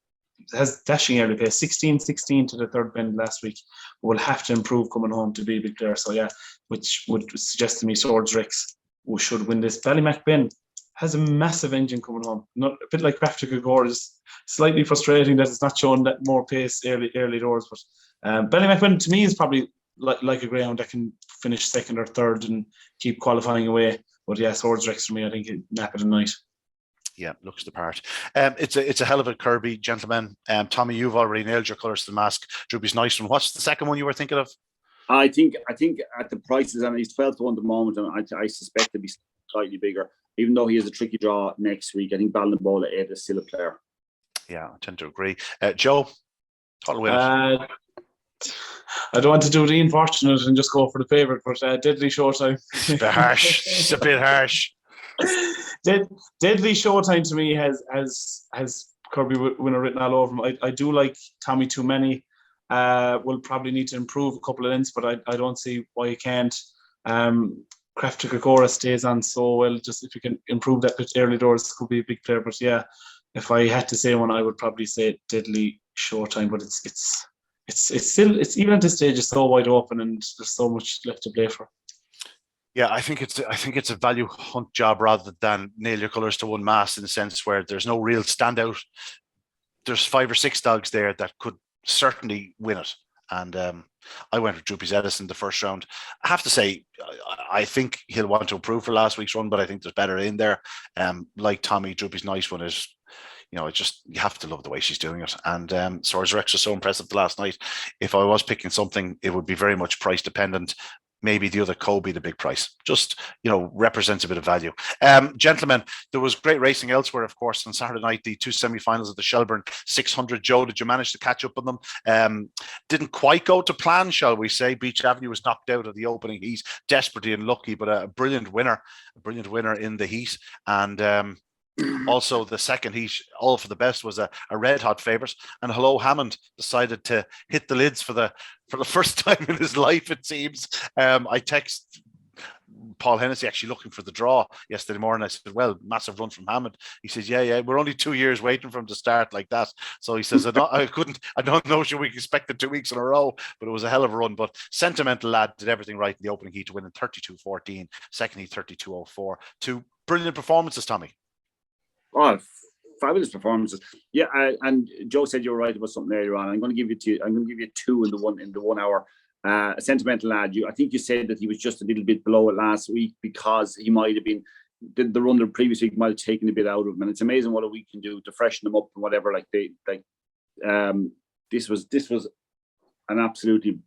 dashing early pace, 16-16 to the third bend last week, but will have to improve coming home to be a big player. So yeah, which would suggest to me Swords Rex should win this. Ballymacben has a massive engine coming home. Not a bit like Crafty Gregor, is slightly frustrating that it's not showing that more pace early doors. But Ballymacben to me is probably like a greyhound that can finish second or third and keep qualifying away. But yeah, Swords Rex for me, I think he'd nap it tonight. Yeah, looks the part. It's a hell of a Kirby, gentlemen. Tommy, you've already nailed your colours to the mask. Droopy's nice one. What's the second one you were thinking of? I think at the prices, and he's 12-1 at the moment, and I suspect to be slightly bigger. Even though he has a tricky draw next week, I think Ballinbola 8 is still a player. Yeah, I tend to agree. Joe, total winner. I don't want to do the unfortunate and just go for the favourite, but Deadly Showtime. It's a bit harsh. It's a bit harsh. Deadly Showtime to me has Kirby winner written all over him. I do like Tommy Too Many. Will probably need to improve a couple of lengths, but I don't see why he can't. Crafty Gregora stays on so well. Just if you can improve that bit early doors, could be a big player. But yeah, if I had to say one, I would probably say Deadly Showtime. But it's still even at this stage, it's so wide open and there's so much left to play for. Yeah, I think it's a value hunt job rather than nail your colours to one mast, in the sense where there's no real standout. There's 5 or 6 dogs there that could certainly win it. And I went with Droopy's Edison the first round. I have to say, I think he'll want to improve for last week's run, but I think there's better in there. Like Tommy, Droopy's nice one is, it's just, you have to love the way she's doing it. And Swords Rex was so impressive the last night. If I was picking something, it would be very much price dependent. Maybe the other Kobe, the big price, just, represents a bit of value. Gentlemen, there was great racing elsewhere, of course, on Saturday night, the 2 semi-finals of the Shelbourne 600. Joe, did you manage to catch up on them? Didn't quite go to plan, shall we say. Beach Avenue was knocked out of the opening heat, desperately unlucky, but a brilliant winner in the heat. And also the second heat, all for the best, was a red hot favourite, and Hello Hammond decided to hit the lids for the first time in his life, it seems. I text Paul Hennessy actually looking for the draw yesterday morning. I said, well, massive run from Hammond. He says, yeah, we're only 2 years waiting for him to start like that. So he says, I don't know, should we expect it 2 weeks in a row? But it was a hell of a run. But Sentimental Lad did everything right in the opening heat to win in 32-14, second heat 32-04. 2 brilliant performances, Tommy. Oh, fabulous performances! Yeah, and Joe said you were right about something earlier on. I'm going to give you 2 in the 1 hour. A Sentimental Lad. I think you said that he was just a little bit below it last week because he might have been the run the previous week might have taken a bit out of him, and it's amazing what a week can do to freshen them up and whatever. This was an absolutely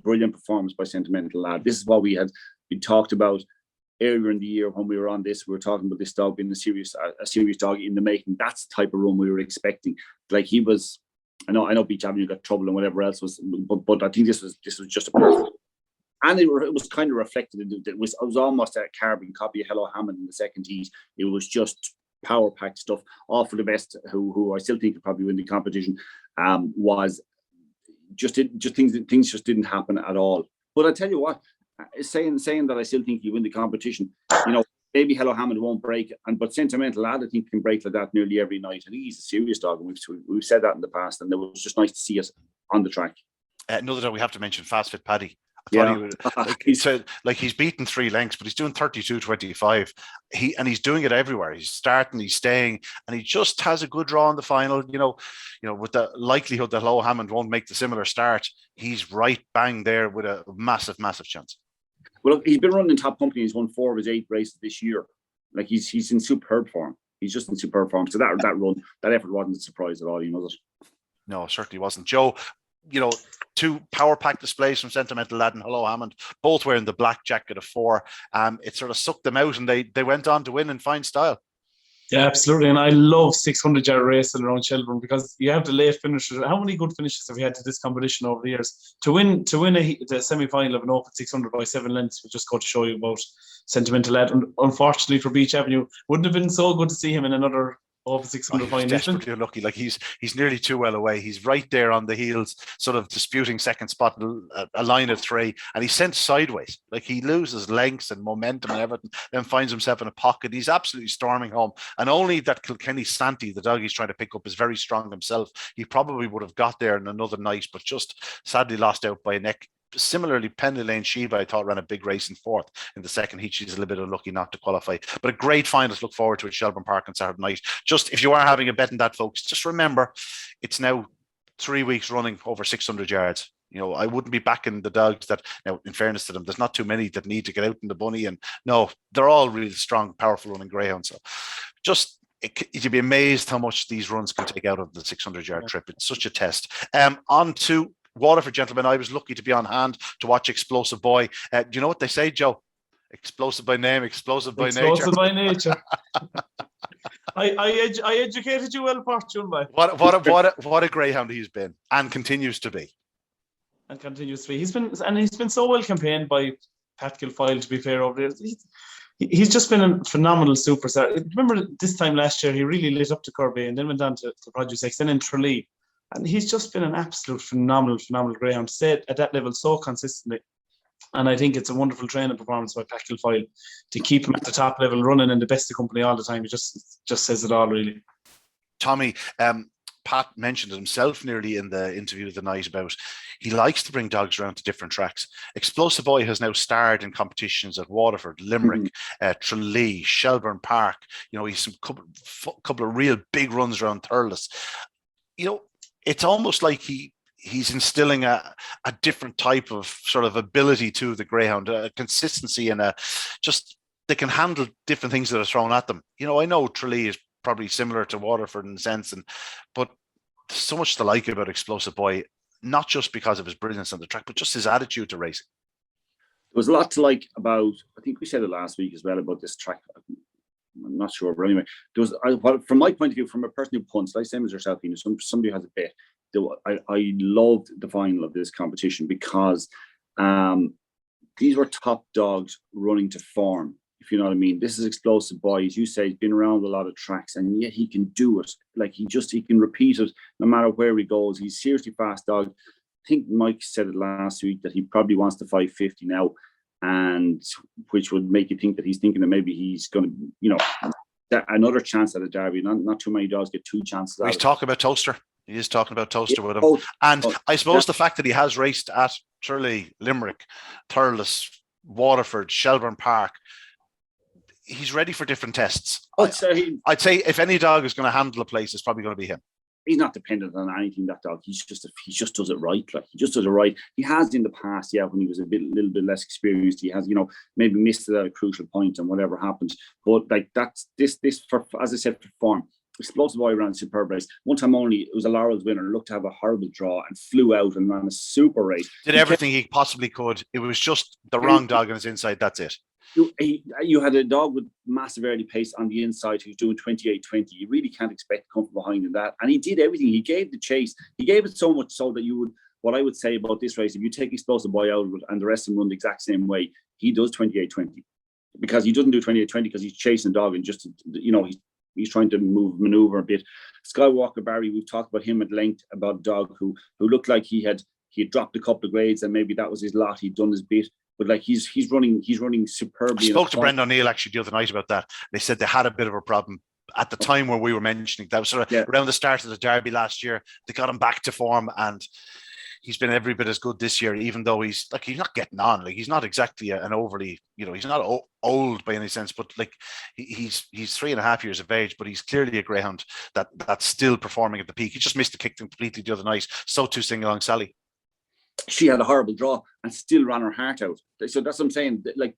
brilliant performance by Sentimental Lad. This is what we talked about earlier in the year when we were on this. We were talking about this dog being a serious dog in the making. That's the type of run we were expecting. Like he was, I know Beach Avenue got trouble and whatever else was, but I think this was just a perfect. And it was kind of reflected. It was almost a carbon copy of Hello Hammond in the second heat. It was just power packed stuff. All for the best, who I still think could probably win the competition. Was just things just didn't happen at all. But I tell you what, saying that I still think you win the competition, maybe Hello Hammond won't break, but Sentimental Lad, I think, can break like that nearly every night. I think he's a serious dog, and we've said that in the past, and it was just nice to see us on the track. Another dog we have to mention, Fast Fit Paddy. I Yeah. thought he would, he's beaten 3 lengths, but he's doing 32.25. He's doing it everywhere. He's starting, he's staying, and he just has a good draw in the final. With the likelihood that Hello Hammond won't make the similar start, he's right bang there with a massive, massive chance. Well, he's been running in top company. He's won 4 of his 8 races this year. Like he's in superb form. He's just in superb form. So that effort wasn't a surprise at all. Was it? No, it certainly wasn't. Joe, 2 power pack displays from Sentimental Lad and Hello Hammond, both wearing the black jacket of 4. It sort of sucked them out, and they went on to win in fine style. Yeah, absolutely. And I love 600-yard racing around Shelbourne because you have the late finishes. How many good finishes have we had to this competition over the years? To win the semi-final of an Open 600 by 7 lengths would just go to show you about Sentimental Lad. And unfortunately for Beach Avenue, wouldn't have been so good to see him in another Open 600 final. Desperately unlucky. Like he's nearly too well away. He's right there on the heels, sort of disputing second spot, a line of 3, and he's sent sideways. Like he loses lengths and momentum and everything, then finds himself in a pocket. He's absolutely storming home. And only that Kilkenny Santi, the dog he's trying to pick up, is very strong himself. He probably would have got there in another night, but just sadly lost out by a neck. Similarly, Penley Lane Shiva, I thought, ran a big race in 4th in the second heat. She's a little bit unlucky not to qualify, but a great final to look forward to at Shelbourne Park on Saturday night. Just if you are having a bet on that, folks, just remember it's now 3 weeks running over 600 yards. I wouldn't be backing the dogs that, now, in fairness to them, there's not too many that need to get out in the bunny, and no, they're all really strong, powerful running greyhounds. So just you'd be amazed how much these runs can take out of the 600-yard trip. It's such a test. On to Waterford, gentlemen. I was lucky to be on hand to watch Explosive Boy. Do you know what they say, Joe? Explosive by name, explosive by nature. Explosive by nature. I educated you well, Fortune. What a greyhound he's been and continues to be. He's been so well campaigned by Pat Kilfoyle, to be fair, over there. He's just been a phenomenal superstar. Remember this time last year, he really lit up to Kirby and then went on to Produce X, then in Tralee. And he's just been an absolute phenomenal greyhound, stayed at that level so consistently. And I think it's a wonderful training performance by Pat Kilfoyle to keep him at the top level, running in the best of company all the time. He just says it all, really. Tommy, Pat mentioned it himself nearly in the interview the night about he likes to bring dogs around to different tracks. Explosive Boy has now starred in competitions at Waterford, Limerick, Tralee, Shelbourne Park. He's couple of real big runs around Thurles. It's almost like he's instilling a different type of sort of ability to the greyhound, a consistency, and they can handle different things that are thrown at them. I know Tralee is probably similar to Waterford in a sense, but there's so much to like about Explosive Boy, not just because of his brilliance on the track, but just his attitude to racing. There was a lot to like about, I think we said it last week as well, about this track. I'm not sure, but anyway, from my point of view, from a person who punts, like same as yourself, somebody who has a bet. I loved the final of this competition because these were top dogs running to form, if you know what I mean. This is Explosive Boy, as you say, he's been around a lot of tracks, and yet he can do it. Like he can repeat it no matter where he goes. He's seriously fast dog. I think Mike said it last week that he probably wants the 550 now, and which would make you think that he's thinking that maybe he's going to, another chance at a derby. Not too many dogs get 2 chances. He's talking about Toaster. He is talking about Toaster with him. I suppose the fact that he has raced at Tralee, Limerick, Thurles, Waterford, Shelbourne Park, he's ready for different tests. I'd say if any dog is going to handle a place, it's probably going to be him. He's not dependent on anything, that dog. He just does it right. Like he just does it right. He has in the past, when he was a little bit less experienced, he has, maybe missed it at a crucial point and whatever happened. But like that's this for, as I said, for form. Explosive Boy ran a superb race. One time only, it was a Laurels winner, looked to have a horrible draw and flew out and ran a super race. Did everything he possibly could. It was just the wrong dog on his inside. That's it. You had a dog with massive early pace on the inside who's doing 28-20. You really can't expect to come from behind in that. And he did everything. He gave the chase. He gave it so much so that you would, what I would say about this race, if you take Explosive Boy out and the rest of them run the exact same way, he does 28-20. Because he doesn't do 28-20 because he's chasing dog and just, he's trying to maneuver a bit. Skywalker Barry, we've talked about him at length, about a dog who looked like he had dropped a couple of grades and maybe that was his lot. He'd done his bit. but like he's running superbly. I spoke to Brendan O'Neill actually the other night about that. They said they had a bit of a problem at the time where we were mentioning that was sort of around the start of the Derby last year. They got him back to form, and he's been every bit as good this year, even though he's not getting on. Like, he's not exactly an overly, he's not old by any sense, but like he's 3.5 years of age, but he's clearly a greyhound that's still performing at the peak. He just missed the kick completely the other night. So too Sing Along Sally. She had a horrible draw and still ran her heart out. So that's what I'm saying. Like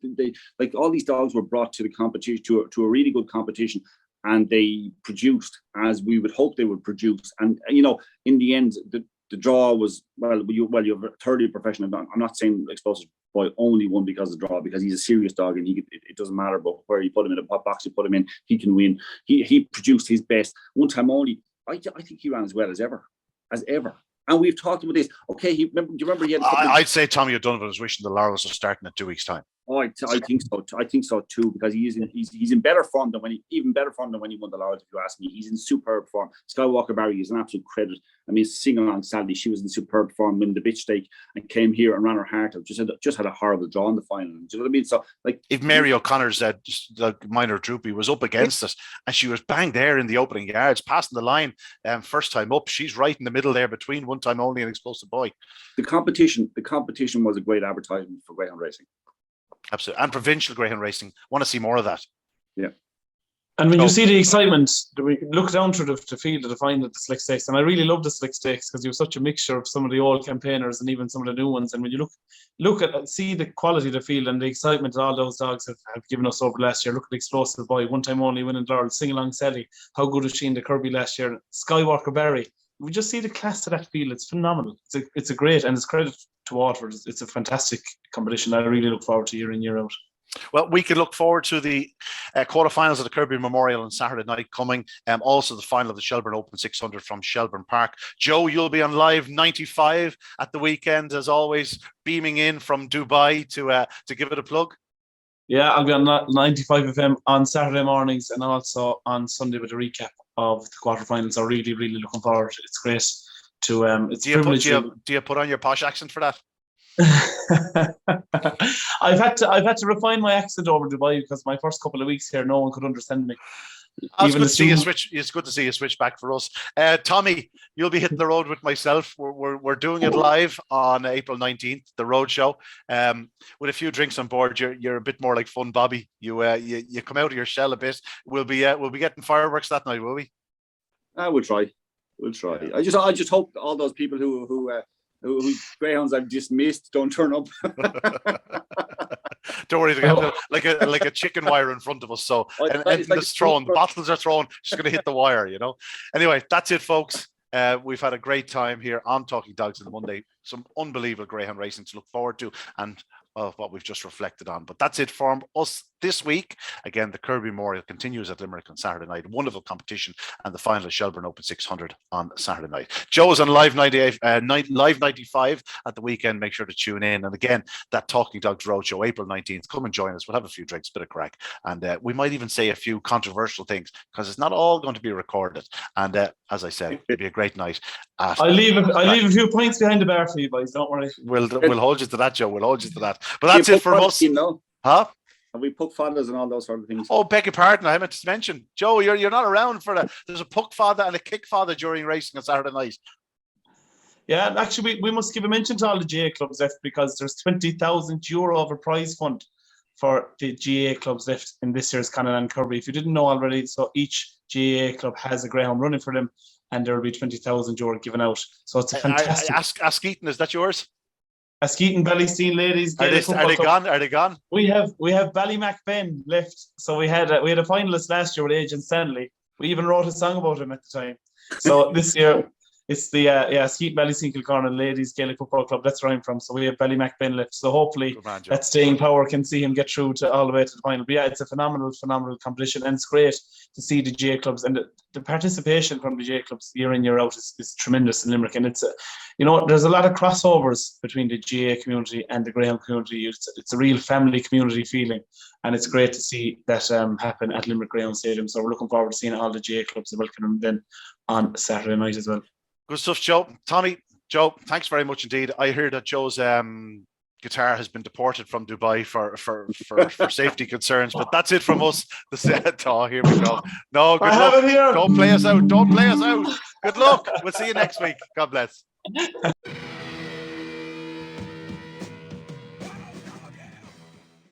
all these dogs were brought to the competition, to a really good competition, and they produced as we would hope they would produce. And in the end, the draw was you're a third-year professional. I'm not saying Explosive Boy only won because of the draw, because he's a serious dog, and it doesn't matter but where you put him in, a box you put him in, he can win. He produced his best one time only. I think he ran as well as ever. And we've talked about this. Okay, do you remember he had? I'd say Tommy O'Donovan was wishing the Laurels were starting in 2 weeks' time. Oh, I think so. I think so too, because he's in better form than when he won the Laurels. If you ask me, he's in superb form. Skywalker Barry is an absolute credit. I mean, Sing Along Sally, she was in superb form, winning the bitch stake, and came here and ran her heart out. Just had a horrible draw in the final. Do you know what I mean? So, like, if Mary O'Connor's the minor droopy was up against us, and she was bang there in the opening yards, passing the line, first time up. She's right in the middle there between One Time Only and Explosive Boy. The competition was a great advertisement for greyhound racing. Absolutely. And provincial greyhound racing. Want to see more of that. Yeah. And when you see the excitement, we look down through the field to find the Slick Stakes, and I really love the Slick Stakes because you have such a mixture of some of the old campaigners and even some of the new ones. And when you see the quality of the field and the excitement that all those dogs have given us over last year. Look at the Explosive Boy, One Time Only winning Laurel, Sing Along Sally. How good was she in the Kirby last year? Skywalker Barry. We just see the class of that field. It's phenomenal. It's a great, and it's credit to Waterford. It's a fantastic competition. I really look forward to year in, year out. Well, we can look forward to the quarterfinals of the Kirby Memorial on Saturday night coming. Also the final of the Shelbourne Open 600 from Shelbourne Park. Joe, you'll be on Live 95 at the weekend, as always, beaming in from Dubai to give it a plug. Yeah, I'll be on 95 FM on Saturday mornings and also on Sunday with a recap of the quarterfinals. I'm really, really looking forward. It's great to. Do you put on your posh accent for that? I've had to refine my accent over Dubai because my first couple of weeks here, no one could understand me. It's good to see you switch back for us. Tommy, you'll be hitting the road with myself. We're doing it live on April 19th, the road show. With a few drinks on board. You're a bit more like Fun Bobby. You come out of your shell a bit. We'll be getting fireworks that night, will we? We'll try. Yeah. I just hope all those people who greyhounds I've dismissed don't turn up. Don't worry, like a chicken wire in front of us. So it's thrown, bottles are thrown, just going to hit the wire, Anyway, that's it, folks. We've had a great time here on Talking Dogs on the Monday. Some unbelievable greyhound racing to look forward to, and what we've just reflected on. But that's it from us this week. Again, the Kirby Memorial continues at Limerick on Saturday night. Wonderful competition, and the final of Shelbourne Open 600 on Saturday night. Joe's on Live 95 at the weekend. Make sure to tune in. And again, that Talking Dogs Roadshow, April 19th. Come and join us. We'll have a few drinks, bit of crack, and we might even say a few controversial things because it's not all going to be recorded. And as I said, it'll be a great night. I leave a few points behind the bar for you guys. Don't worry. We'll hold you to that, Joe. We'll hold you to that. But that's it from us. Huh? And we puck fathers and all those sort of things. Oh, beg your pardon. I meant to mention, Joe, you're not around for that. There's a puck father and a kick father during racing on Saturday night. Yeah, actually, we must give a mention to all the GA clubs left because there's €20,000 of a prize fund for the GA clubs left in this year's Con Annie Kirby. If you didn't know already, so each GA club has a greyhound running for them, and there will be €20,000 given out. So it's a fantastic. Askeaton, is that yours? Askeaton, Ballystein ladies. Are they gone? Are they gone? We have Ballymac Ben left. So we had a finalist last year with Agent Stanley. We even wrote a song about him at the time. So this year it's the Askeaton, Ballystein, Kilcohan ladies Gaelic Football Club. That's where I'm from. So we have Ballymac Ben left. So hopefully that staying power can see him get through to all the way to the final. But yeah, it's a phenomenal competition, and it's great to see the GA clubs and the participation from the GA clubs year in, year out is tremendous in Limerick. And it's there's a lot of crossovers between the GA community and the greyhound community. It's a real family community feeling, and it's great to see that happen at Limerick Greyhound Stadium. So we're looking forward to seeing all the GA clubs and welcoming them then on Saturday night as well. Good stuff, Joe. Tommy, Joe, thanks very much indeed. I heard that Joe's guitar has been deported from Dubai for safety concerns. But that's it from us. Here we go. No, good I luck. have it here. Don't play us out. Don't play us out. Good luck. We'll see you next week. God bless.